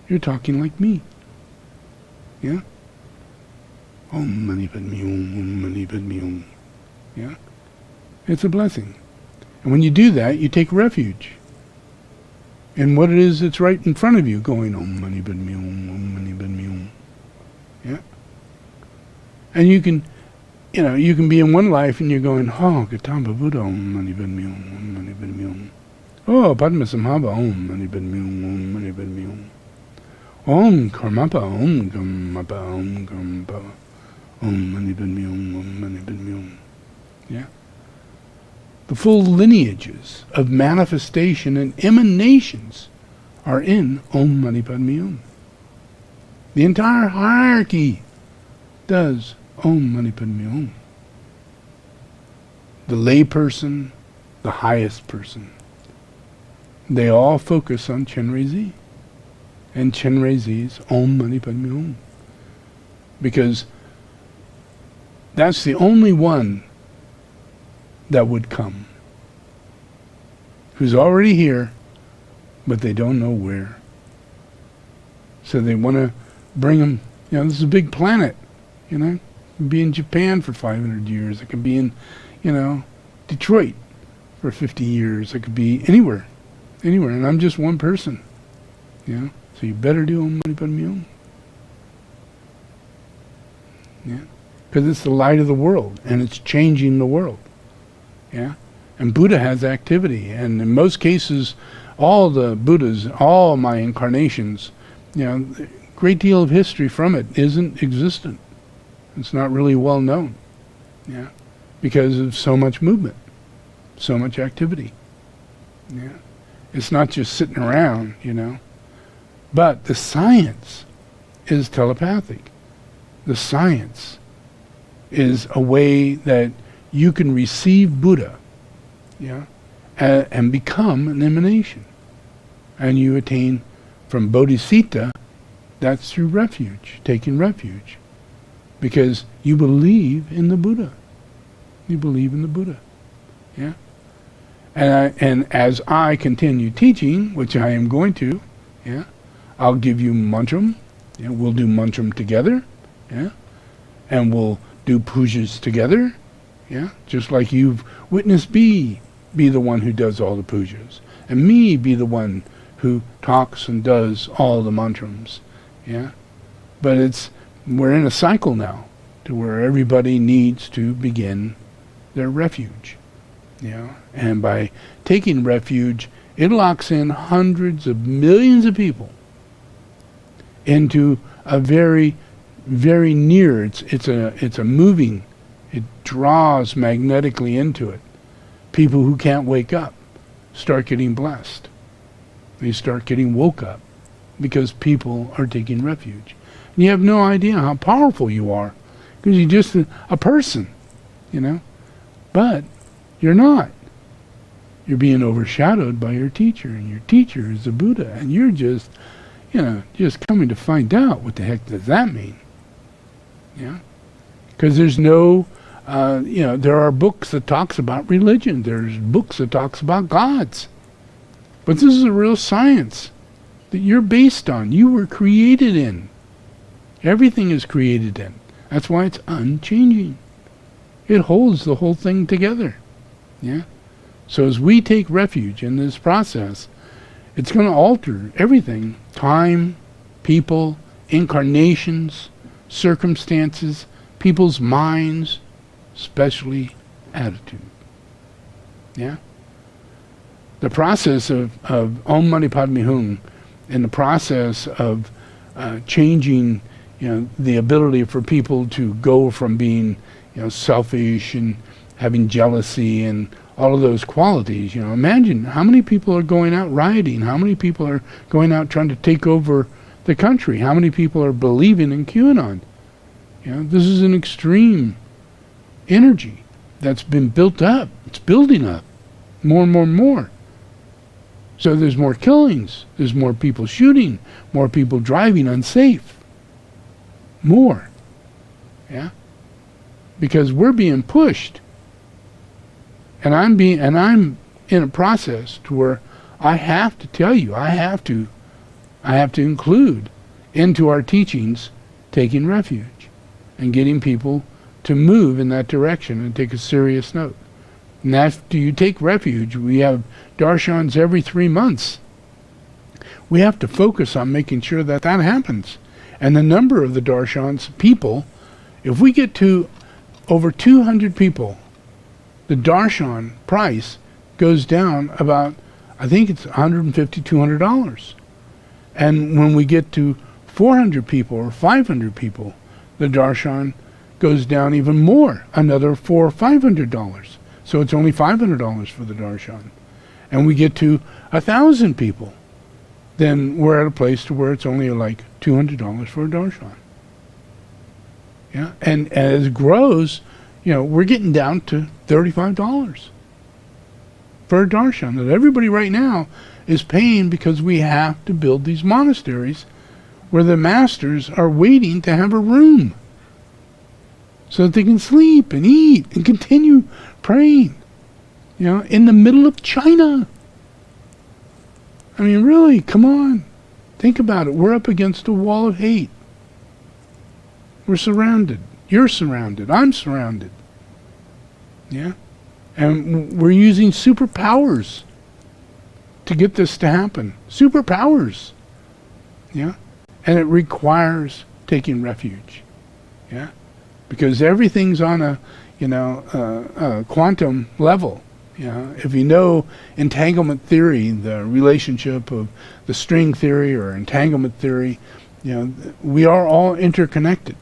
You're talking like me, yeah? Om Mani Padme Hum, Om Mani Padme Hum, yeah? It's a blessing. And when you do that, you take refuge in what it is that's right in front of you, going Om Mani Padme Hum, Om Mani Padme Hum. Yeah? And you can be in one life and you're going, oh, gautama Buddha, Om Mani Padme Hum, Om Mani Padme Hum. Oh, padmasambhava, Om Mani Padme Hum, Om Mani Padme Hum. Om karmapa, Om karmapa, Om karmapa. Om Mani Padme Hum, Om Mani Padme Hum. Yeah? The full lineages of manifestation and emanations are in Om Mani Padme Hum. The entire hierarchy does Om Mani Padme Hum. The lay person, the highest person, they all focus on Chenrezig. And Chenrezig's Om Mani Padme Hum. Because that's the only one that would come, who's already here, but they don't know where. So they want to bring him, this is a big planet, It could be in Japan for 500 years, it could be in, Detroit for 50 years, it could be anywhere, and I'm just one person, So you better do Om Mani Padme Hum. Yeah? Because it's the light of the world, and it's changing the world. Yeah? And Buddha has activity, and in most cases, all the Buddhas, all my incarnations, a great deal of history from it isn't existent. It's not really well known. Yeah? Because of so much movement, so much activity. Yeah? It's not just sitting around, But the science is telepathic. The science is a way that you can receive Buddha, and become an emanation. And you attain from bodhicitta, that's through refuge, taking refuge. Because you believe in the Buddha. You believe in the Buddha. Yeah? And as I continue teaching, which I am going to, I'll give you mantram. We'll do mantram together. And we'll do pujas together. Just like you've witnessed me be the one who does all the pujas. And me be the one who talks and does all the mantrams. But we're in a cycle now to where everybody needs to begin their refuge. And by taking refuge, it locks in hundreds of millions of people into a very, very near. It's a moving. It draws magnetically into it. People who can't wake up start getting blessed. They start getting woke up because people are taking refuge. And you have no idea how powerful you are because you're just a person, But you're not. You're being overshadowed by your teacher, and your teacher is the Buddha, and you're just, just coming to find out what the heck does that mean. Because there's no There are books that talks about religion. There's books that talks about gods. But this is a real science that you're based on. You were created in. Everything is created in. That's why it's unchanging. It holds the whole thing together. Yeah. So as we take refuge in this process, it's going to alter everything. Time, people, incarnations, circumstances, people's minds, especially attitude. Yeah? The process of OM Mani Padme Hum, and the process of changing, the ability for people to go from being, selfish and having jealousy and all of those qualities. Imagine how many people are going out rioting, how many people are going out trying to take over the country, how many people are believing in QAnon. This is an extreme energy that's been built up. It's building up more and more and more. So there's more killings, there's more people shooting, more people driving unsafe. More. Yeah? Because we're being pushed. And I'm in a process to where I have to tell you, I have to include into our teachings taking refuge and getting people to move in that direction and take a serious note. And after you take refuge, we have darshans every 3 months. We have to focus on making sure that that happens. And the number of the darshans, people, if we get to over 200 people, the darshan price goes down about, I think it's $150, $200. And when we get to 400 people or 500 people, the darshan goes down even more, another $400 or $500. So it's only $500 for the darshan. And we get to 1,000 people, then we're at a place to where it's only like $200 for a darshan. Yeah, and as it grows, we're getting down to $35 for a darshan that everybody right now is paying, because we have to build these monasteries where the masters are waiting to have a room so that they can sleep and eat and continue praying, in the middle of China. I mean, really, come on. Think about it. We're up against a wall of hate. We're surrounded. You're surrounded. I'm surrounded. Yeah? And we're using superpowers to get this to happen. Superpowers. Yeah? And it requires taking refuge. Yeah? Because everything's on a quantum level. If you know entanglement theory, the relationship of the string theory or entanglement theory, we are all interconnected.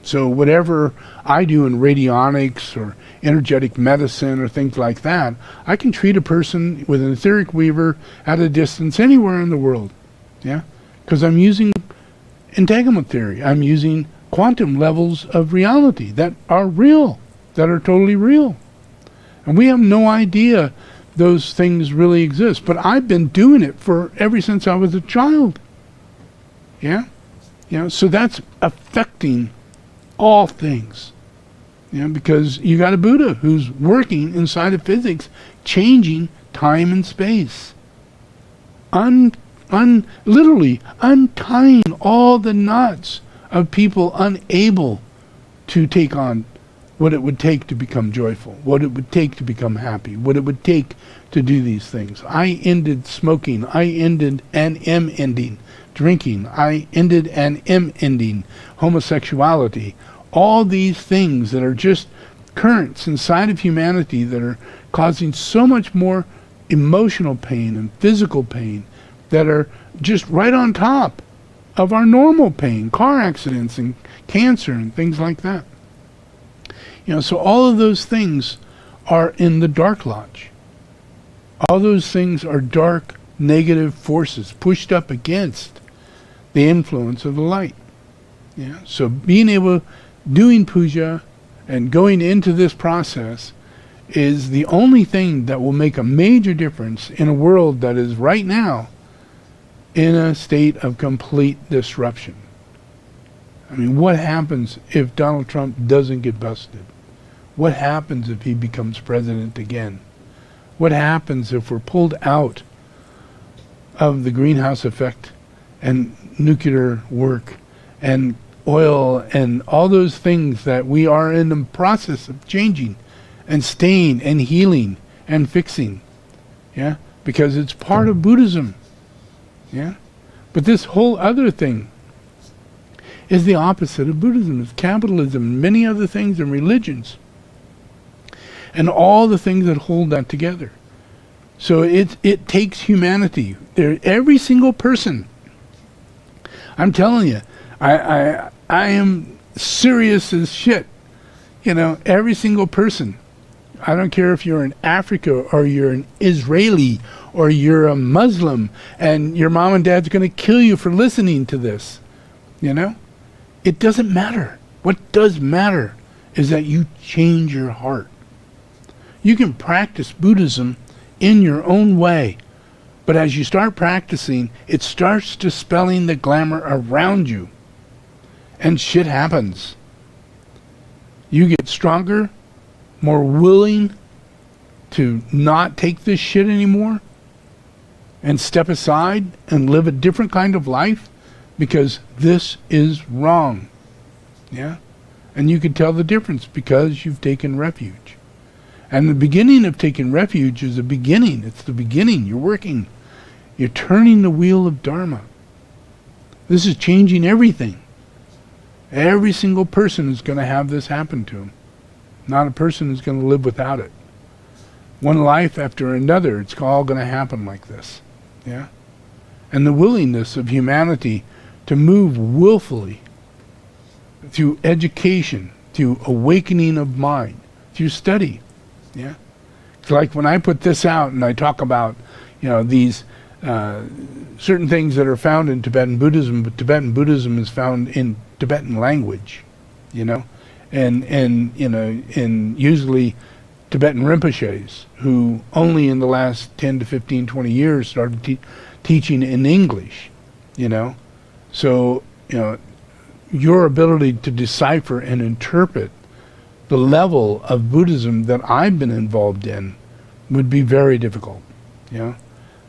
So whatever I do in radionics or energetic medicine or things like that, I can treat a person with an etheric weaver at a distance anywhere in the world. Yeah? Because I'm using entanglement theory. I'm using quantum levels of reality that are real, that are totally real. And we have no idea those things really exist. But I've been doing it ever since I was a child. Yeah? So that's affecting all things. Because you got a Buddha who's working inside of physics, changing time and space. Literally untying all the knots of people unable to take on what it would take to become joyful, what it would take to become happy, what it would take to do these things. I ended smoking. I ended and am ending drinking. I ended and am ending homosexuality. All these things that are just currents inside of humanity that are causing so much more emotional pain and physical pain, that are just right on top of our normal pain, car accidents and cancer and things like that. So all of those things are in the dark lodge. All those things are dark, negative forces pushed up against the influence of the light. So being able, doing puja and going into this process is the only thing that will make a major difference in a world that is right now in a state of complete disruption. I mean, what happens if Donald Trump doesn't get busted? What happens if he becomes president again? What happens if we're pulled out of the greenhouse effect and nuclear work and oil and all those things that we are in the process of changing and staying and healing and fixing? Yeah, because it's part of Buddhism. Yeah, but this whole other thing is the opposite of Buddhism. It's capitalism and many other things and religions and all the things that hold that together. So it takes humanity. Every single person. I'm telling you, I am serious as shit. You know, every single person. I don't care if you're in Africa or you're an Israeli or you're a Muslim and your mom and dad's going to kill you for listening to this. You know? It doesn't matter. What does matter is that you change your heart. You can practice Buddhism in your own way, but as you start practicing, it starts dispelling the glamour around you, and shit happens. You get stronger, more willing to not take this shit anymore, and step aside and live a different kind of life, because this is wrong. Yeah? And you can tell the difference because you've taken refuge. And the beginning of taking refuge is the beginning. It's the beginning. You're working. You're turning the wheel of Dharma. This is changing everything. Every single person is going to have this happen to them. Not a person is going to live without it. One life after another, it's all going to happen like this. Yeah? And the willingness of humanity to move willfully through education, through awakening of mind, through study. Yeah, it's like when I put this out and I talk about, you know, these certain things that are found in Tibetan Buddhism, but Tibetan Buddhism is found in Tibetan language, you know, and you know, and usually Tibetan Rinpoches, who only in the last 10 to 15, 20 years started teaching in English, you know, so you know, your ability to decipher and interpret the level of Buddhism that I've been involved in would be very difficult. Yeah.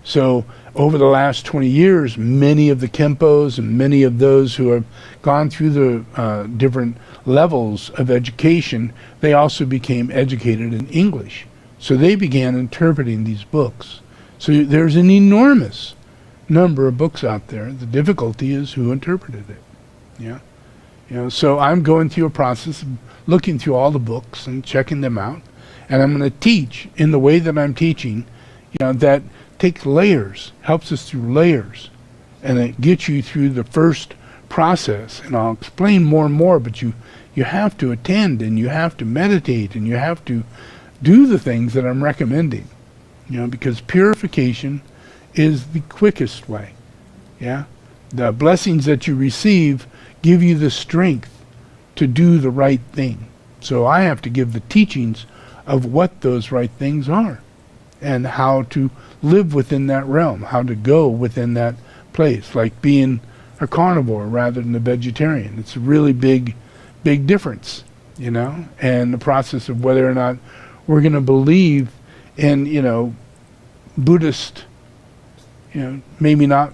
So over the last 20 years, many of the Khenpos and many of those who have gone through the different levels of education, they also became educated in English. So they began interpreting these books. So there's an enormous number of books out there. The difficulty is who interpreted it. Yeah. You know, so I'm going through a process of looking through all the books and checking them out, and I'm going to teach in the way that I'm teaching, you know, that takes layers, helps us through layers, and it gets you through the first process. And I'll explain more and more, but you have to attend, and you have to meditate, and you have to do the things that I'm recommending, you know, because purification is the quickest way. Yeah, the blessings that you receive give you the strength to do the right thing. So I have to give the teachings of what those right things are and how to live within that realm, how to go within that place, like being a carnivore rather than a vegetarian. It's a really big difference, you know, and the process of whether or not we're going to believe in, you know, Buddhist, you know, maybe not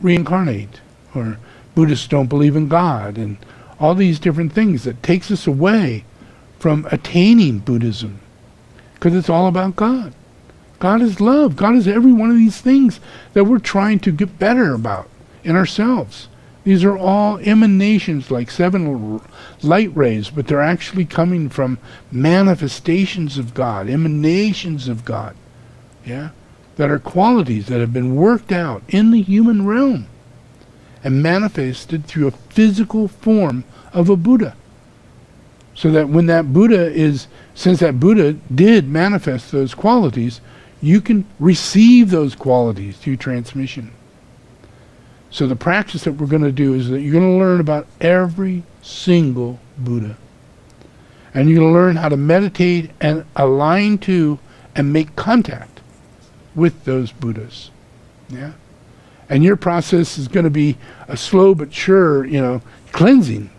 reincarnate, or Buddhists don't believe in God, and all these different things that takes us away from attaining Buddhism, because it's all about God. God is love. God is every one of these things that we're trying to get better about in ourselves. These are all emanations, like 7 light rays, but they're actually coming from manifestations of God, emanations of God, yeah, that are qualities that have been worked out in the human realm and manifested through a physical form of a Buddha. So that when that Buddha is, since that Buddha did manifest those qualities, you can receive those qualities through transmission. So the practice that we're going to do is that you're going to learn about every single Buddha. And you're going to learn how to meditate and align to and make contact with those Buddhas. Yeah? And your process is going to be a slow but sure, you know, cleansing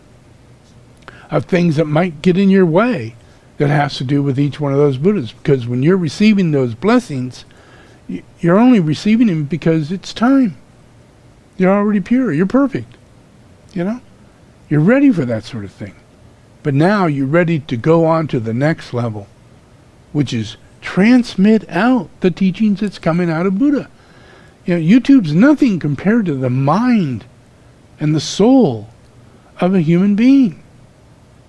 of things that might get in your way, that has to do with each one of those Buddhas. Because when you're receiving those blessings, you're only receiving them because it's time. You're already pure. You're perfect. You know? You're ready for that sort of thing. But now you're ready to go on to the next level, which is transmit out the teachings that's coming out of Buddha. You know, YouTube's nothing compared to the mind and the soul of a human being.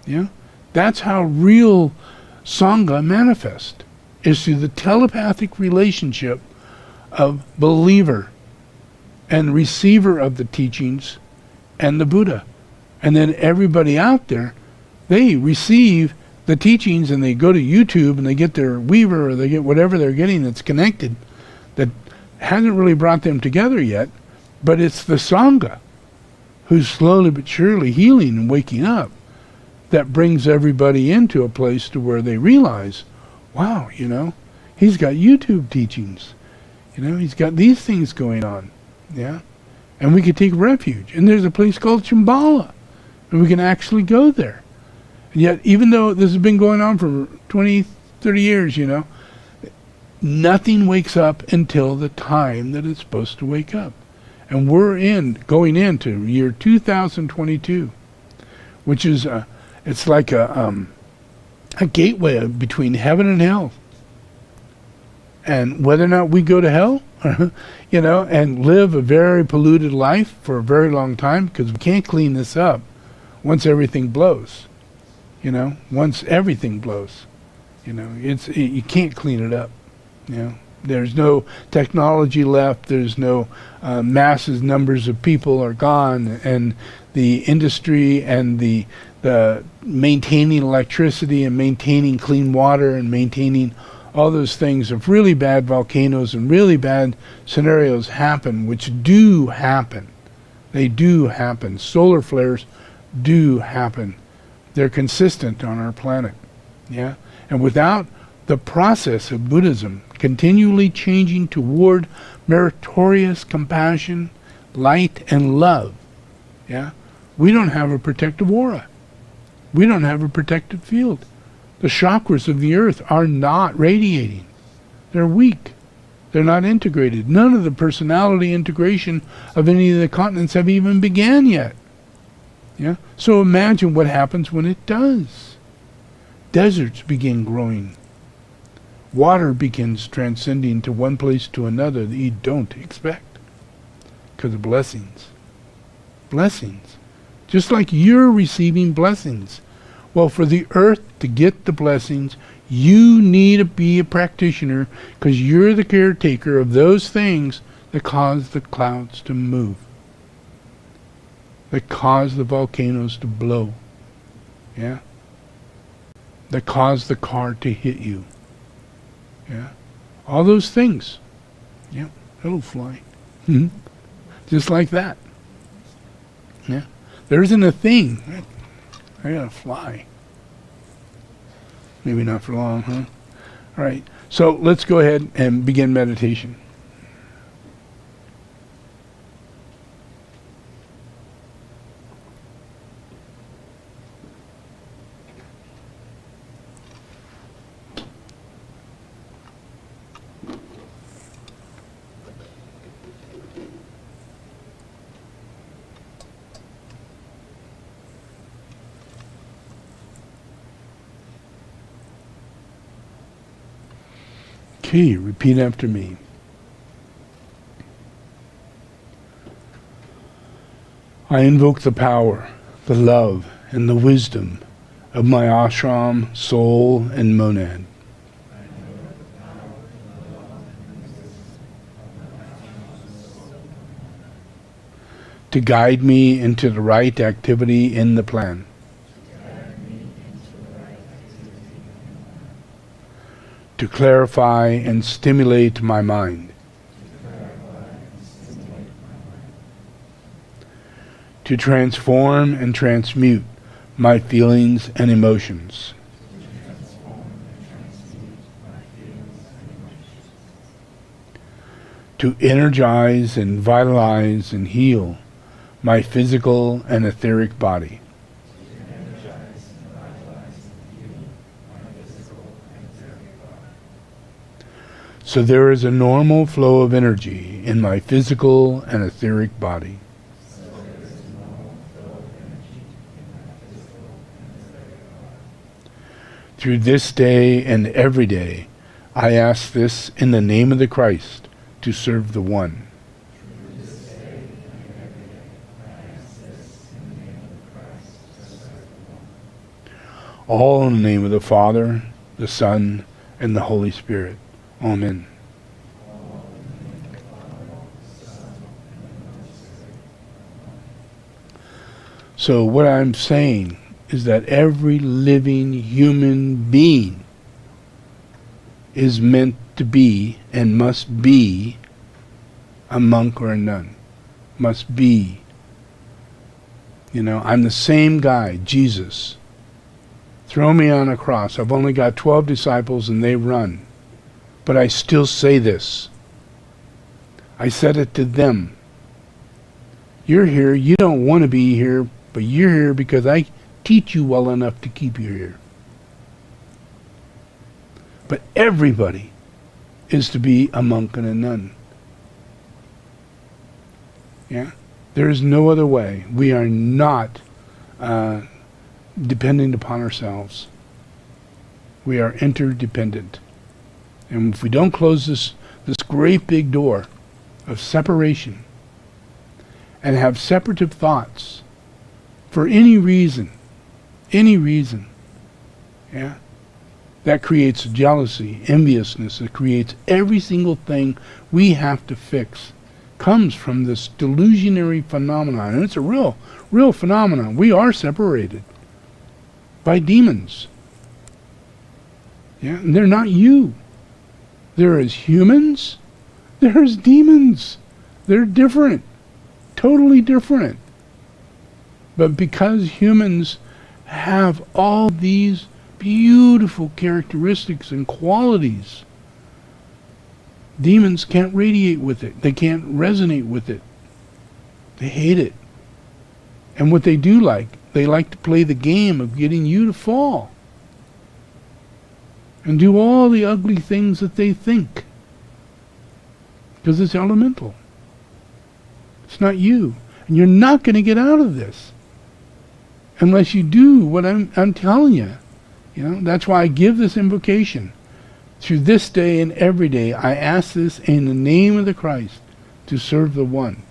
You know? That's how real Sangha manifests, is through the telepathic relationship of believer and receiver of the teachings and the Buddha. And then everybody out there, they receive the teachings and they go to YouTube and they get their Weaver or they get whatever they're getting that's connected, that hasn't really brought them together yet, but it's the Sangha who's slowly but surely healing and waking up, that brings everybody into a place to where they realize, wow, you know, he's got YouTube teachings. You know, he's got these things going on. Yeah? And we could take refuge. And there's a place called Shambhala, and we can actually go there. And yet, even though this has been going on for 20, 30 years, you know, nothing wakes up until the time that it's supposed to wake up. And we're going into year 2022, which is it's like a gateway between heaven and hell. And whether or not we go to hell, you know, and live a very polluted life for a very long time, because we can't clean this up once everything blows. You know, once everything blows, you know, you can't clean it up. You know, there's no technology left. There's no masses, numbers of people are gone, and the industry and the maintaining electricity and maintaining clean water and maintaining all those things of really bad volcanoes and really bad scenarios happen, which do happen. They do happen. Solar flares do happen. They're consistent on our planet. Yeah? And without the process of Buddhism continually changing toward meritorious compassion, light, and love, yeah, we don't have a protective aura. We don't have a protective field. The chakras of the earth are not radiating. They're weak. They're not integrated. None of the personality integration of any of the continents have even began yet. Yeah? So imagine what happens when it does. Deserts begin growing. Water begins transcending to one place to another that you don't expect, because of blessings. Blessings. Just like you're receiving blessings. Well, for the earth to get the blessings, you need to be a practitioner, because you're the caretaker of those things that cause the clouds to move, that cause the volcanoes to blow, yeah, that cause the car to hit you, yeah, all those things, yeah, it'll fly, just like that, yeah. There isn't a thing. I gotta fly. Maybe not for long, huh? All right. So let's go ahead and begin meditation. Okay, repeat after me. I invoke the power, the love, and the wisdom of my ashram, soul, and monad. To guide me into the right activity in the plan. To clarify and stimulate my mind. To transform and transmute my feelings and emotions. To energize and vitalize and heal my physical and etheric body. So there is a normal flow of energy in my physical and etheric body. Through this day and every day, I ask this in the name of the Christ to serve the One. All in the name of the Father, the Son, and the Holy Spirit. Amen. So what I'm saying is that every living human being is meant to be and must be a monk or a nun. Must be. You know, I'm the same guy, Jesus. Throw me on a cross. I've only got 12 disciples and they run. But I still say this. I said it to them. You're here, you don't want to be here, but you're here because I teach you well enough to keep you here. But everybody is to be a monk and a nun. Yeah? There is no other way. We are not dependent upon ourselves. We are interdependent. And if we don't close this great big door of separation and have separative thoughts for any reason, yeah, that creates jealousy, enviousness, it creates every single thing we have to fix. Comes from this delusionary phenomenon, and it's a real phenomenon. We are separated by demons. Yeah, and they're not you. There is humans, there's demons. They're different, totally different. But because humans have all these beautiful characteristics and qualities, demons can't radiate with it. They can't resonate with it. They hate it. And what they do they like to play the game of getting you to fall. And do all the ugly things that they think. Because it's elemental. It's not you. And you're not going to get out of this. Unless you do what I'm telling you. You know, that's why I give this invocation. Through this day and every day, I ask this in the name of the Christ to serve the One.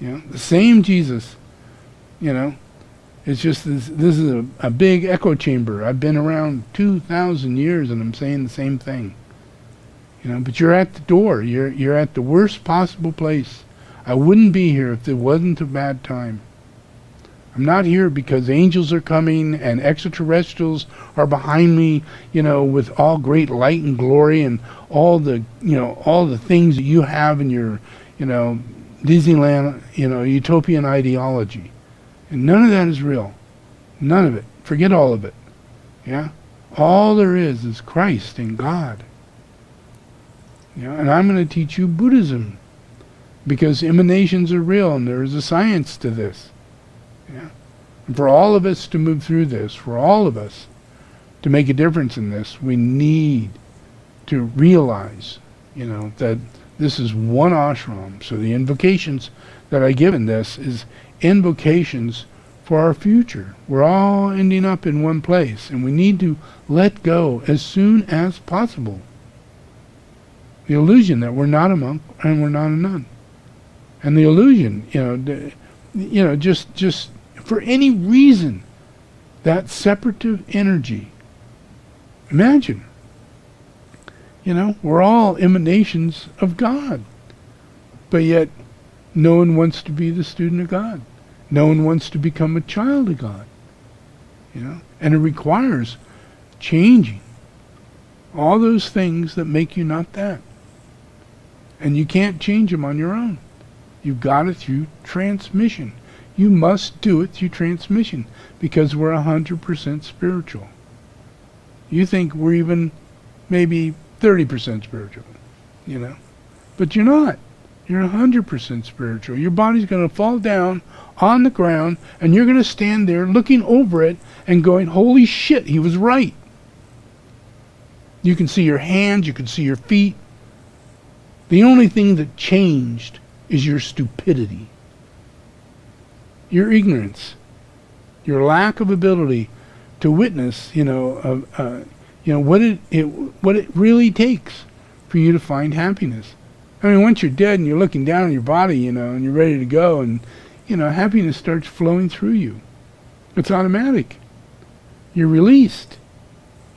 You know, the same Jesus, you know, it's just this is a big echo chamber. I've been around 2,000 years and I'm saying the same thing. You know, but you're at the door. You're at the worst possible place. I wouldn't be here if it wasn't a bad time. I'm not here because angels are coming and extraterrestrials are behind me, you know, with all great light and glory and all the, you know, all the things that you have in your, you know, Disneyland, you know, utopian ideology. And none of that is real. None of it. Forget all of it. Yeah? All there is Christ and God. Yeah? And I'm going to teach you Buddhism because emanations are real and there is a science to this. Yeah. And for all of us to move through this, for all of us to make a difference in this, we need to realize, you know, that this is one ashram. So the invocations that I give in this is invocations for our future. We're all ending up in one place, and we need to let go as soon as possible. The illusion that we're not a monk and we're not a nun. And the illusion, just for any reason, that separative energy. Imagine, we're all emanations of God, but yet no one wants to be the student of God. No one wants to become a child of God, and it requires changing all those things that make you not that. And you can't change them on your own. You've got it through transmission. You must do it through transmission because we're 100% spiritual. You think we're even maybe 30% spiritual, but you're not. You're 100% spiritual. Your body's going to fall down on the ground and you're going to stand there looking over it and going, holy shit, he was right. You can see your hands, you can see your feet. The only thing that changed is your stupidity, your ignorance, your lack of ability to witness, what it really takes for you to find happiness. I mean, once you're dead and you're looking down on your body, and you're ready to go, and happiness starts flowing through you. It's automatic. You're released.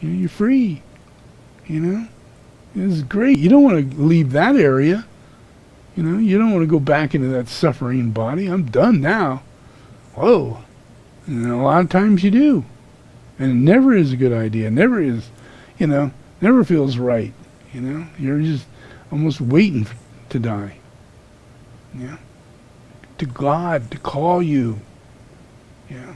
You're free. This is great. You don't want to leave that area. You don't want to go back into that suffering body. I'm done now. Whoa. And a lot of times you do. And it never is a good idea. Never is, never feels right. You're just almost waiting to die. Yeah. To God to call you. Yeah.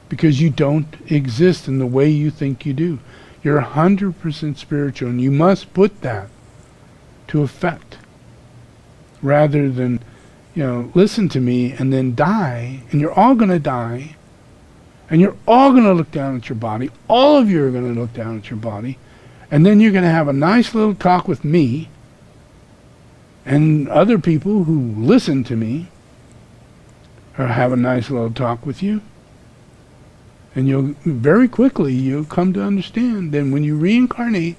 Because you don't exist in the way you think you do. You're 100% spiritual, and you must put that to effect. Rather than, listen to me and then die, and you're all going to die, and you're all going to look down at your body. All of you are going to look down at your body, and then you're going to have a nice little talk with me and other people who listen to me, or have a nice little talk with you. And you'll come to understand then when you reincarnate,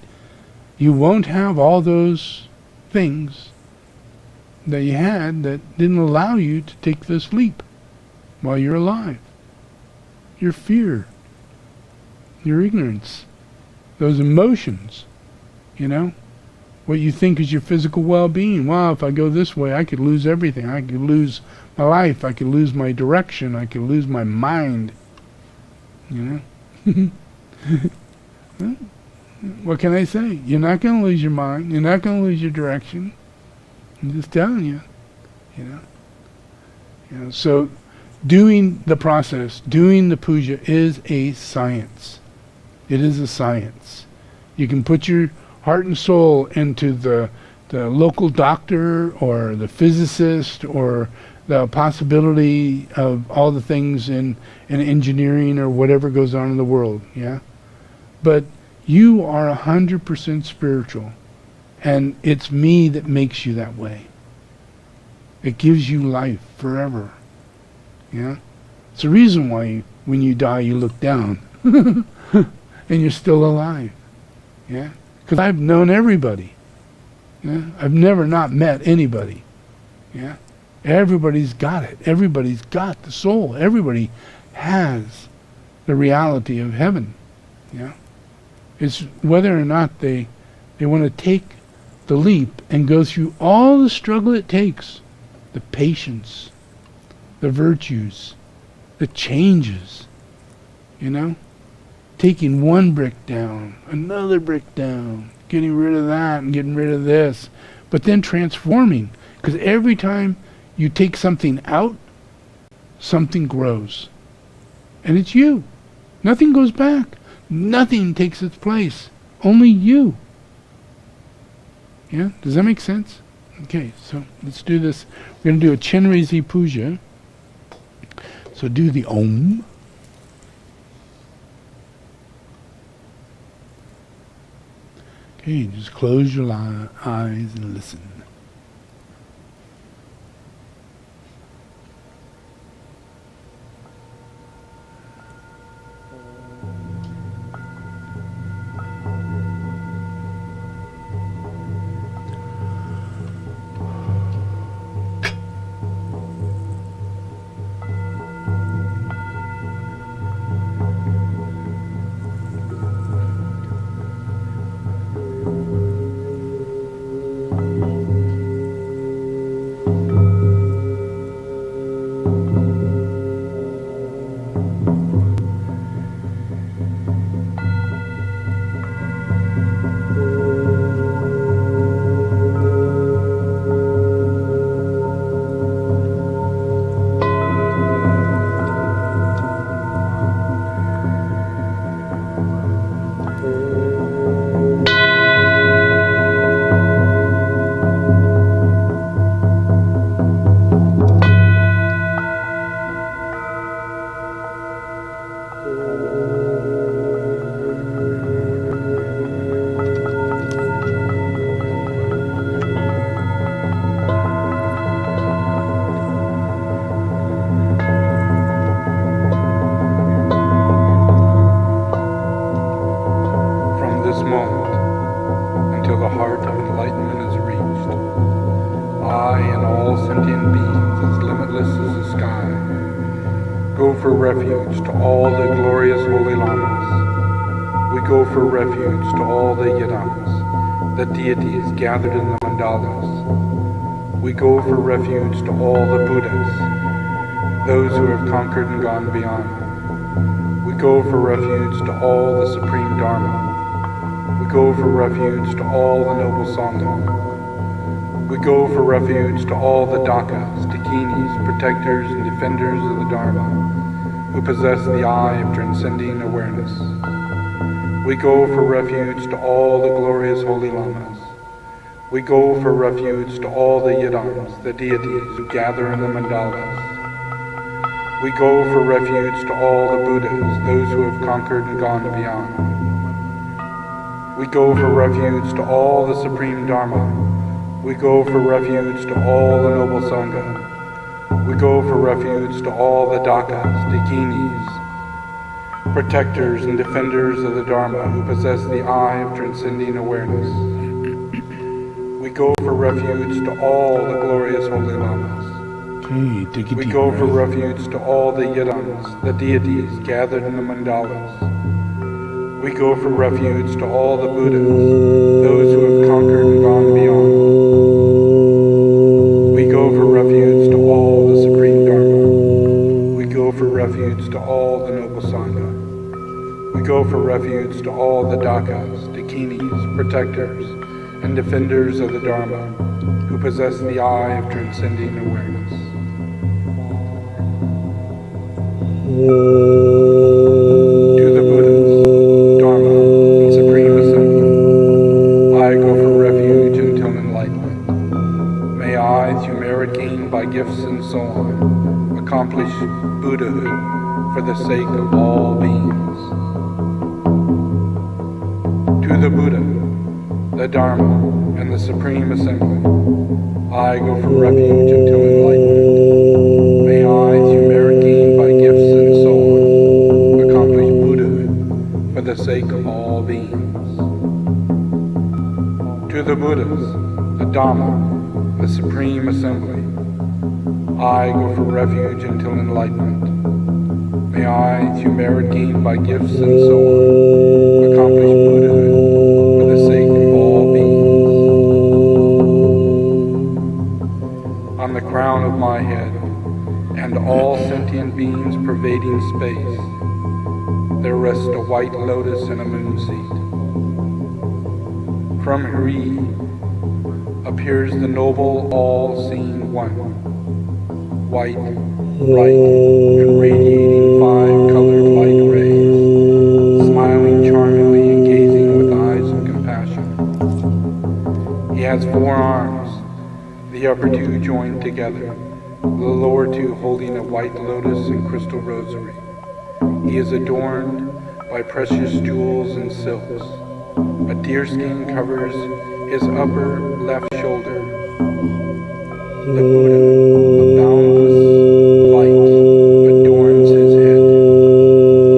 you won't have all those things that you had that didn't allow you to take this leap while you're alive. Your fear, your ignorance, those emotions, what you think is your physical well-being. Wow, if I go this way, I could lose everything. I could lose my life. I could lose my direction. I could lose my mind. Well, what can I say? You're not going to lose your mind. You're not going to lose your direction. I'm just telling you. So doing the process, doing the puja is a science. It is a science. You can put your heart and soul into the local doctor or the physicist or the possibility of all the things in engineering or whatever goes on in the world, yeah? But you are 100% spiritual, and it's me that makes you that way. It gives you life forever, yeah? It's the reason why when you die you look down and you're still alive, yeah? Because I've known everybody, yeah? I've never not met anybody, yeah? Everybody's got it. Everybody's got the soul. Everybody has the reality of heaven. Yeah, it's whether or not they want to take the leap and go through all the struggle it takes, the patience, the virtues, the changes. Taking one brick down, another brick down, getting rid of that and getting rid of this, but then transforming. Because every time you take something out, something grows. And it's you. Nothing goes back. Nothing takes its place. Only you. Yeah? Does that make sense? Okay, so let's do this. We're going to do a Chenrezig puja. So do the Om. Okay, just close your eyes and listen. for refuge to all the glorious holy lamas. We go for refuge to all the yadamas, the deities gathered in the mandalas. We go for refuge to all the Buddhas, those who have conquered and gone beyond. We go for refuge to all the supreme Dharma. We go for refuge to all the noble Sangha. We go for refuge to all the Dakas, Dakinis, protectors and defenders of the Dharma, who possess the eye of transcending awareness. We go for refuge to all the glorious holy lamas. We go for refuge to all the yadams, the deities who gather in the mandalas. We go for refuge to all the Buddhas, those who have conquered and gone beyond. We go for refuge to all the supreme Dharma. We go for refuge to all the noble Sangha. We go for refuge to all the Dakas, Dakinis, protectors and defenders of the Dharma who possess the eye of transcending awareness. We go for refuge to all the glorious holy lamas. We go for refuge to all the yadams, the deities gathered in the mandalas. We go for refuge to all the Buddhas, those who have conquered and gone beyond. We go for refuge to all the supreme Dharma. We go for refuge to all the noble Sangha. We go for refuge to all the Dakas, Dakinis, protectors and defenders of the Dharma, who possess the eye of transcending awareness. To the Buddhas, Dharma, and Supreme Assembly, I go for refuge until enlightenment. May I, through merit gained by gifts and so on, accomplish Buddhahood for the sake of all beings. To the Buddha, the Dharma, and the Supreme Assembly, I go for refuge until enlightenment. May I, through merit gained by gifts and so on, accomplish Buddhahood for the sake of all beings. To the Buddhas, the Dharma, the Supreme Assembly, I go for refuge until enlightenment. May I, through merit gained by gifts and so on, accomplish Buddhahood for the sake of all beings. On the crown of my head, and all sentient beings pervading space, there rests a white lotus and a moon seat. From Hri appears the noble, all-seeing one, white, bright, and radiating 5 colored light rays, smiling charmingly and gazing with eyes of compassion. He has 4 arms, the upper 2 joined together, the lower 2 holding a white lotus and crystal rosary. He is adorned by precious jewels and silks. A deerskin covers his upper left shoulder. The Buddha, a boundless light, adorns his head.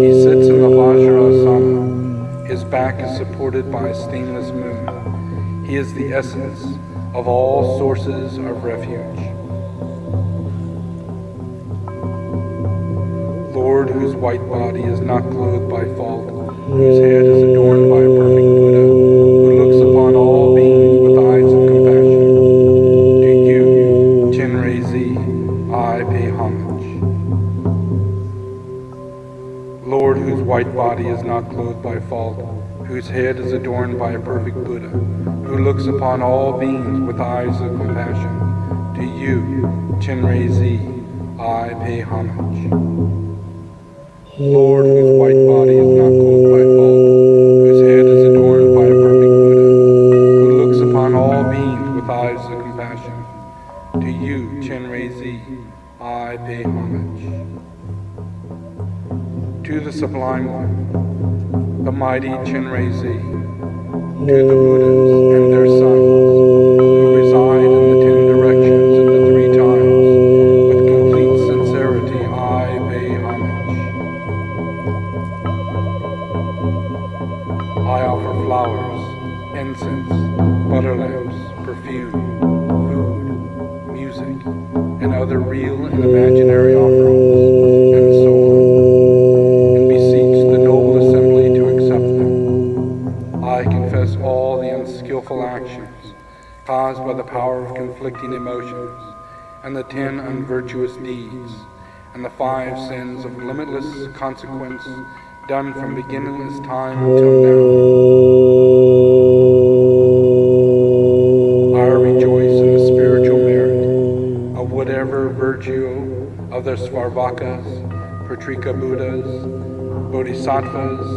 He sits in the Vajrasana. His back is supported by a stainless moon. He is the essence of all sources of refuge. Lord, whose white body is not clothed by fault, whose head is adorned by a perfect Buddha, who looks upon all beings with eyes of compassion. To you, Chenrezi, I pay homage. Lord, whose white body is not clothed by fault, whose head is adorned by a perfect Buddha, who looks upon all beings with eyes of compassion. To you, Chenrezi, I pay homage. Lord, whose white body is not clothed by fault, whose head is adorned by a perfect Buddha, who looks upon all beings with eyes of compassion. To you, Chenrezi, I pay homage. To the Sublime One, the mighty Chenrezi, to the Buddhas and their sons, who reside in the 10 directions and the 3 times, with complete sincerity, I pay homage. I offer flowers, incense, butter lamps, perfume, food, music, and other real and imaginary offerings, and so on. witness all the unskillful actions caused by the power of conflicting emotions, and the 10 unvirtuous deeds, and the 5 sins of limitless consequence done from beginningless time until now. I rejoice in the spiritual merit of whatever virtue of the Svarvakas, Pratrika Buddhas, Bodhisattvas,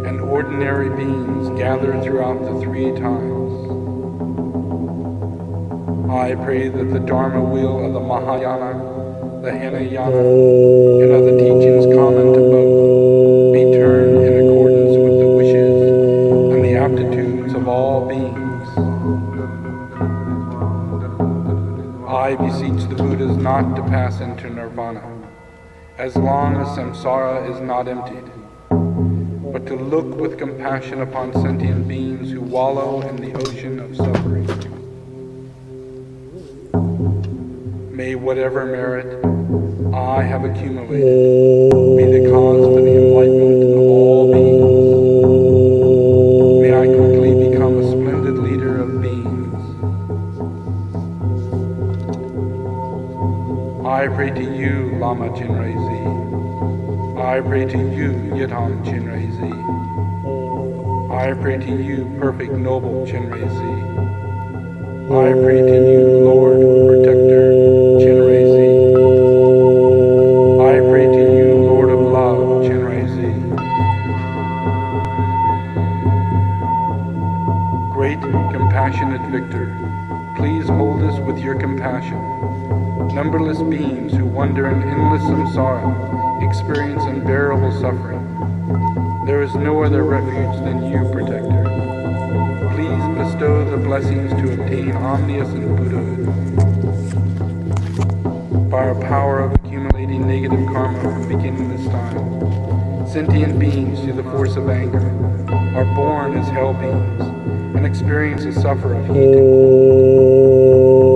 and ordinary beings gathered throughout the 3 times. I pray that the Dharma wheel of the Mahayana, the Hinayana, and of the teachings common to both be turned in accordance with the wishes and the aptitudes of all beings. I beseech the Buddhas not to pass into nirvana, as long as samsara is not emptied, but to look with compassion upon sentient beings who wallow in the ocean of suffering. May whatever merit I have accumulated be the cause for the enlightenment of all beings. May I quickly become a splendid leader of beings. I pray to you, Lama Chinrezi. I pray to you, Yidam Chinrezi. I pray to you, perfect noble Chinrezi. I pray to you, Lord, Protector Chinrezi. I pray to you, Lord of Love Chinrezi. Great compassionate Victor, please hold us with your compassion. Numberless beings who wander in endless samsara experience unbearable suffering. There is no other refuge than you, Protector. Please bestow the blessings to obtain omniscient Buddhahood. By our power of accumulating negative karma from beginningless time, sentient beings through the force of anger are born as hell beings and experience the suffer of heat.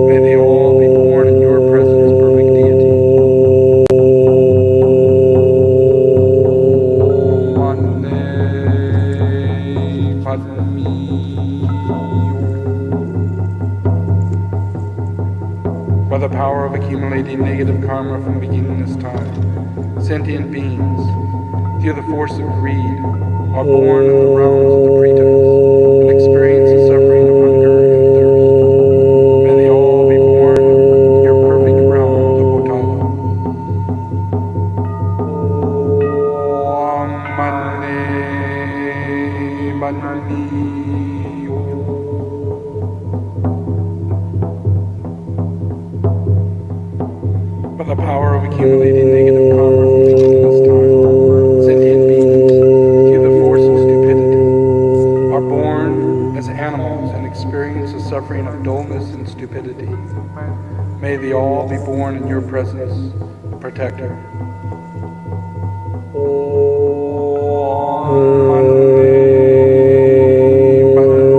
May they all be born in your presence, perfect deity. OM Mani Padme Hum. By the power of accumulating negative karma from beginningless time, sentient beings, through the force of greed, are born in the realms of the pretas and experience the suffering of hunger and thirst. May they all be born in your perfect realm of the bodhicitta. OM Mani Padme Hum. By the power of accumulating negative karma from beginningless time, sentient beings, through the force of stupidity, are born as animals and experience the suffering of dullness and stupidity. May they all be born in your presence, Protector. OM Mani Padme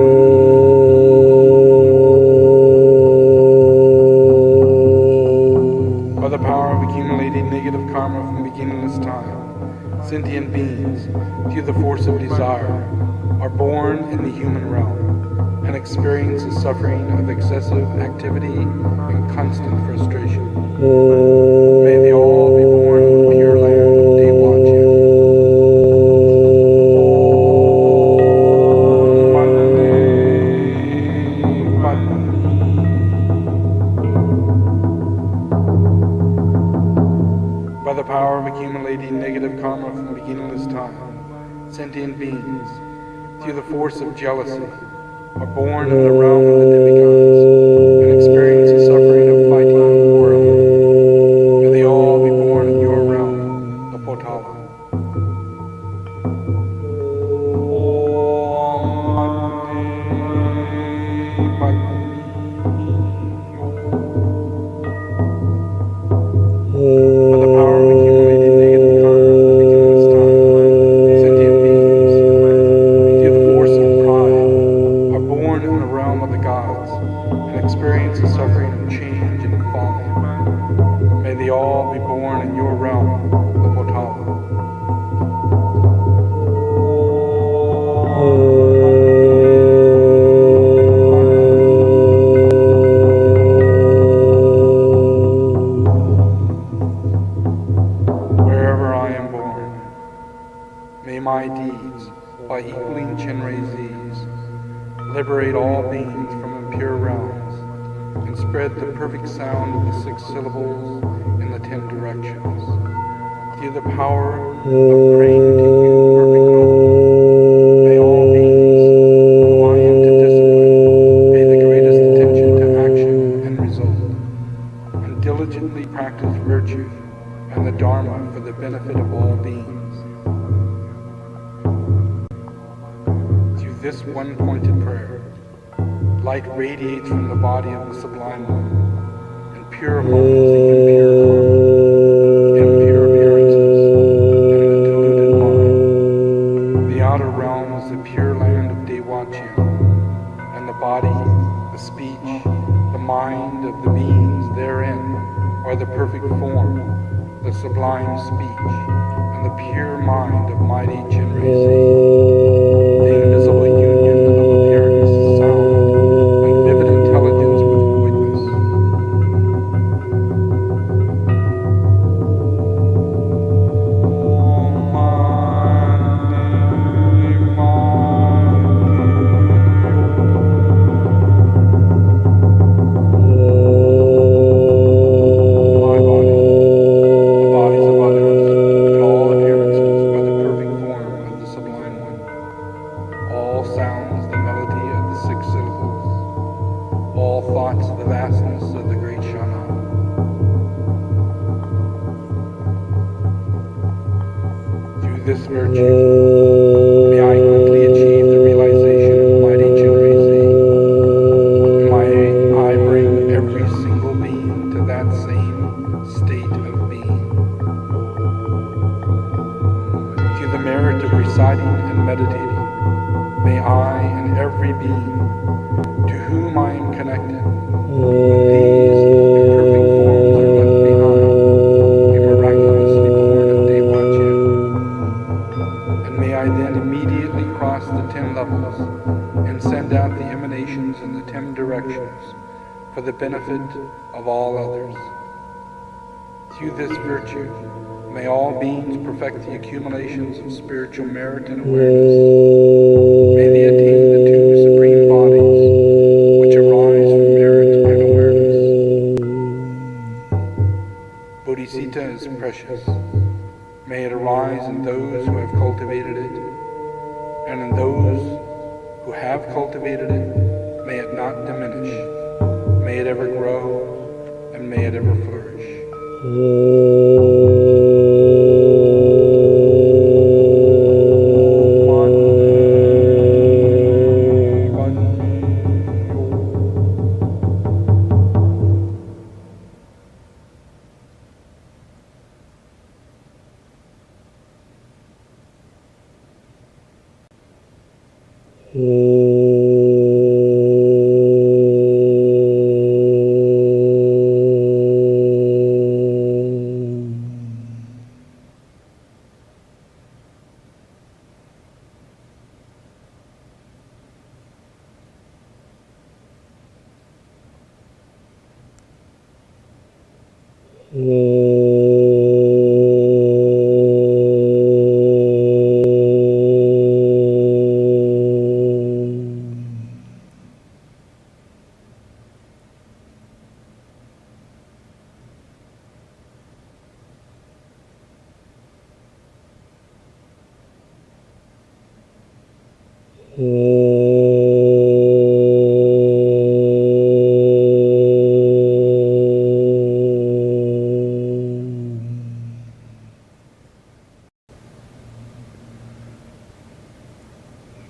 Hum. By the power of accumulating negative karma from beginningless time, sentient beings, through the force of desire, are born in the human realm and experience the suffering of excessive activity and constant frustration. May they all be born in the pure land of Devachan. OM Mani Padme Hum. By the power of accumulating negative karma from beginningless time, sentient beings, through the force of jealousy, are born in the realm of the demigods and experience the suffering of fighting and quarreling. May they all be born in your realm, the bodhicitta. OM Mani Padme Hum. By the power of accumulating negative karma from beginningless time, sentient beings, through the force of pride, are born in the realm of the gods and experience the suffering of change and folly. May they all be born in your realm, the bodhicitta. OM Chenrezis, liberate all beings from impure realms, and spread the perfect sound of the 6 syllables in the 10 directions. Through the power of praying to you, perfect Lord, may all beings who lie into discipline pay the greatest attention to action and result, and diligently practice virtue and the Dharma for the benefit of all beings. Through this one-pointed prayer, light radiates from the body of the Sublime One and purifies the impure karma, impure appearances, and the deluded mind. The outer realm is the pure land of Dewachya, and the body, the speech, the mind of the beings therein are the perfect form, the sublime speech, and the pure mind of mighty Chenrezi, the invisible union of appearance, sound, and vivid intelligence with voidness. OM Mani My body, the bodies of others, and all appearances are the perfect form of the Sublime One. All sounds the melody of the 6 syllables. All thoughts the vastness of the great Shana. Through this virtue, may I quickly achieve the realization of mighty Chenrezi. May I bring every single being to that same state of being. Through the merit of reciting and meditating, may I and every being to whom I am connected, when these imperfect forms are left behind, be miraculously born of Dewachya. And may I then immediately cross the 10 levels and send out the emanations in the 10 directions for the benefit of all others. Through this virtue, may all beings perfect the accumulations of spiritual merit and awareness. May they attain the 2 supreme bodies, which arise from merit and awareness. Bodhicitta is precious. May it arise in those who have cultivated it, and in those who have cultivated it, may it not diminish. May it ever grow, and may it ever flourish.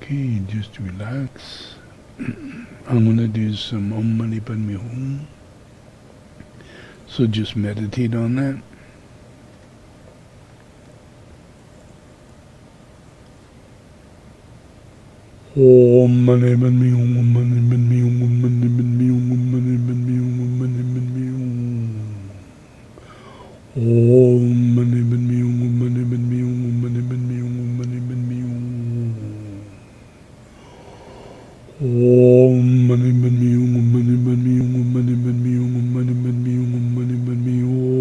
Okay, just relax. I'm going to do some Om Mani Padme Hum. So just meditate on that. Om Mani Padme Hum, Om Mani Padme Hum, Om Mani Padme Hum, Om Mani Padme Hum, Om Mani Padme Hum. Om Mani Padme Hum, Om Mani Padme Hum, Om Mani Padme Hum, Om Mani Padme Hum. Om Mani Padme Hum, Om Mani Padme Hum, Om Mani Padme Hum, Om Mani Padme Hum, Om Mani Padme Hum.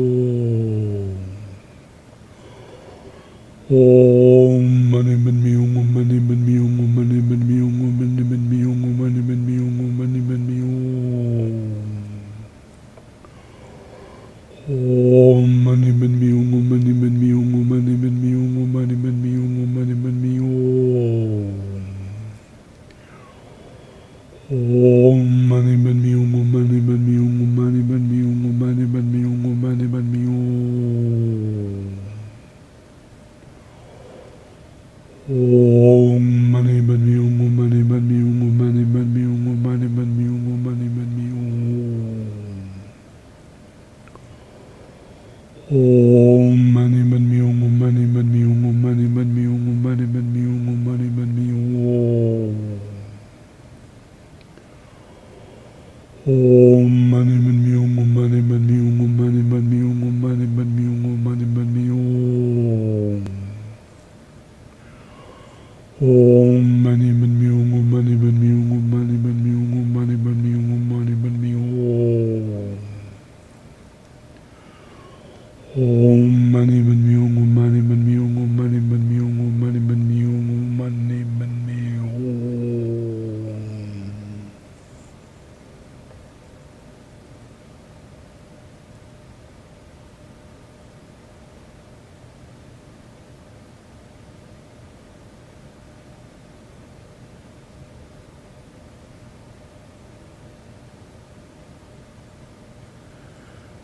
Om Mani Padme Hum, Om Mani Padme Hum, Om Mani Padme Om Mani Padme Hum, Om Mani Padme Hum, Om Mani Padme Hum, Om Mani Padme Hum, Om Mani Padme Hum. Om Mani Padme Hum, Om Mani Padme Hum, Om Mani Padme Hum, Om Mani Padme Hum, Om Mani Padme Hum. Om Mani Padme Hum, Om Mani Padme Hum, Om Mani Padme Hum, Om Mani Padme Hum, Om Mani Padme Hum. Om Mani Padme Hum, Om Mani Padme Hum, Om Mani Padme Hum, Om Mani Padme Hum, Om Mani Padme Hum. Om Mani Padme Hum, Om Mani Padme Hum, Om Mani Padme Hum, Om Mani Padme Hum, Om Mani Padme Hum. Om Mani Padme Hum, Om Mani Padme Hum, Om Mani Padme Hum, Om Mani Padme Hum, Om Mani Padme Hum.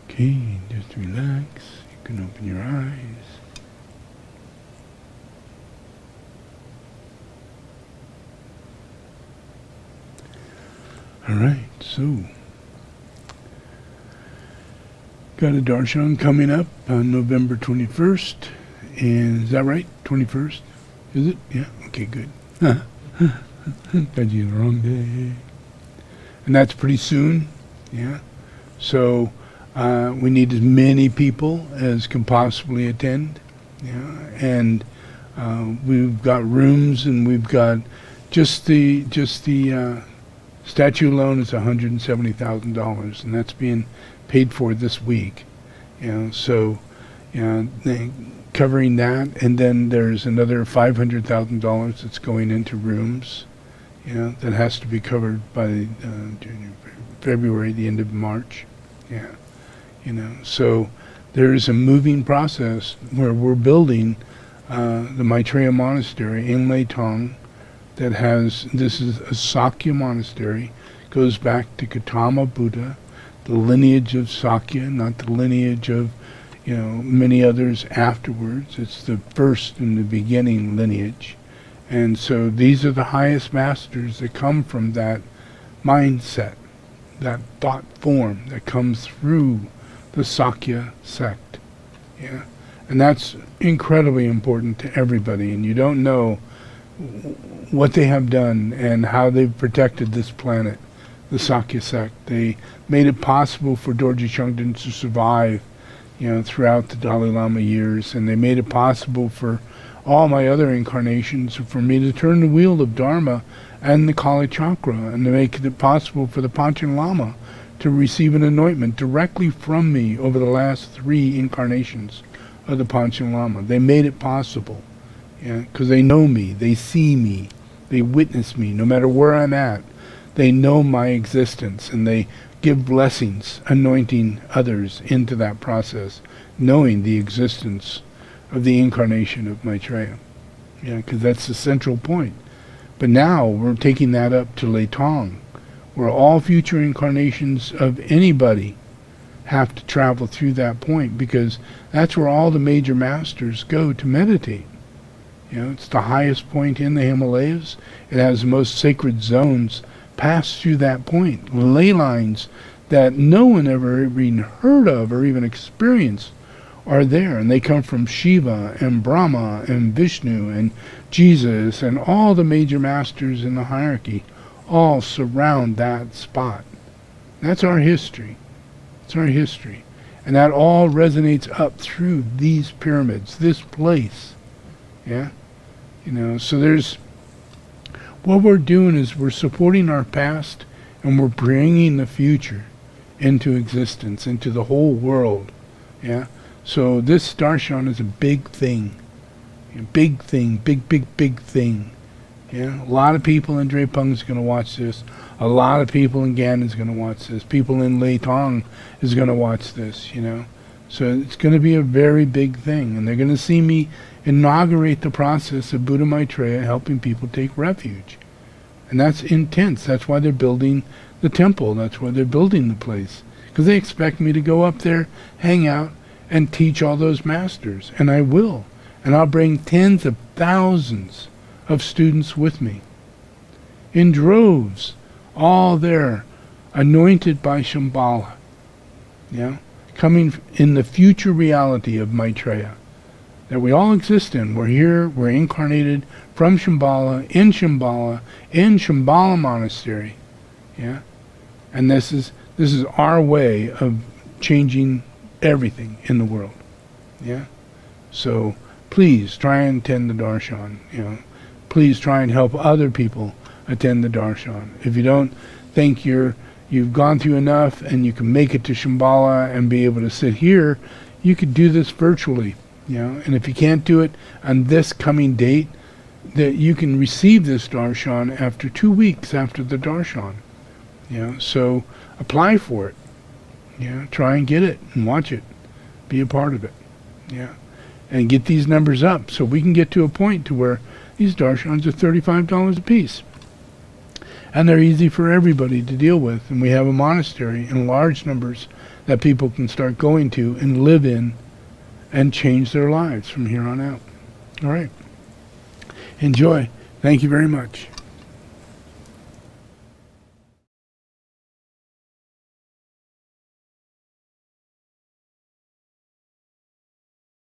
Okay, just relax. You can open your eyes. All right, so got a darshan coming up on November 21st, and is that right? 21st? Is it? Yeah. Okay, good. Got you the wrong day, and that's pretty soon. Yeah. So. We need as many people as can possibly attend, yeah, and we've got rooms, and we've got just the statue alone is $170,000, and that's being paid for this week, you know. So, covering that, and then there's another $500,000 that's going into rooms, that has to be covered by February, the end of March, yeah. So there's a moving process where we're building the Maitreya monastery in Leitong that this is a Sakya monastery, goes back to Gautama Buddha, the lineage of Sakya, not the lineage of, many others afterwards. It's the first in the beginning lineage. And so these are the highest masters that come from that mindset, that thought form that comes through the Sakya sect, yeah, and that's incredibly important to everybody. And you don't know what they have done and how they've protected this planet, the Sakya sect. They made it possible for Dorje Shugden to survive, throughout the Dalai Lama years, and they made it possible for all my other incarnations for me to turn the wheel of Dharma and the Kali chakra, and to make it possible for the Panchen Lama to receive an anointment directly from me over the last 3 incarnations of the Panchen Lama. They made it possible, because they know me, they see me, they witness me, no matter where I'm at. They know my existence, and they give blessings, anointing others into that process, knowing the existence of the incarnation of Maitreya, because that's the central point. But now we're taking that up to Leitong, where all future incarnations of anybody have to travel through that point, because that's where all the major masters go to meditate. It's the highest point in the Himalayas. It has the most sacred zones pass through that point. Ley lines that no one ever even heard of or even experienced are there, and they come from Shiva and Brahma and Vishnu and Jesus and all the major masters in the hierarchy all surround that spot. That's our history. It's our history. And that all resonates up through these pyramids, this place. Yeah? So there's, what we're doing is we're supporting our past, and we're bringing the future into existence, into the whole world. Yeah? So this darshan is a big thing. Big thing, big thing. Yeah, a lot of people in Drepung is going to watch this. A lot of people in Gan is going to watch this. People in Leitong is going to watch this, So it's going to be a very big thing. And they're going to see me inaugurate the process of Buddha Maitreya helping people take refuge. And that's intense. That's why they're building the temple. That's why they're building the place. Because they expect me to go up there, hang out, and teach all those masters. And I will. And I'll bring tens of thousands of students with me. In droves. All there, anointed by Shambhala. Yeah? Coming in the future reality of Maitreya. That we all exist in. We're here, we're incarnated from Shambhala, in Shambhala Monastery. Yeah? And this is our way of changing everything in the world. Yeah? So please try and attend the darshan. You know? Please try and help other people attend the darshan. If you don't think you've gone through enough and you can make it to Shambhala and be able to sit here, you could do this virtually. You know? And if you can't do it on this coming date, that you can receive this darshan after 2 weeks after the darshan. You know? So apply for it. Yeah, try and get it and watch it. Be a part of it. Yeah. And get these numbers up so we can get to a point to where these darshans are $35 a piece. And they're easy for everybody to deal with. And we have a monastery in large numbers that people can start going to and live in and change their lives from here on out. All right. Enjoy. Thank you very much.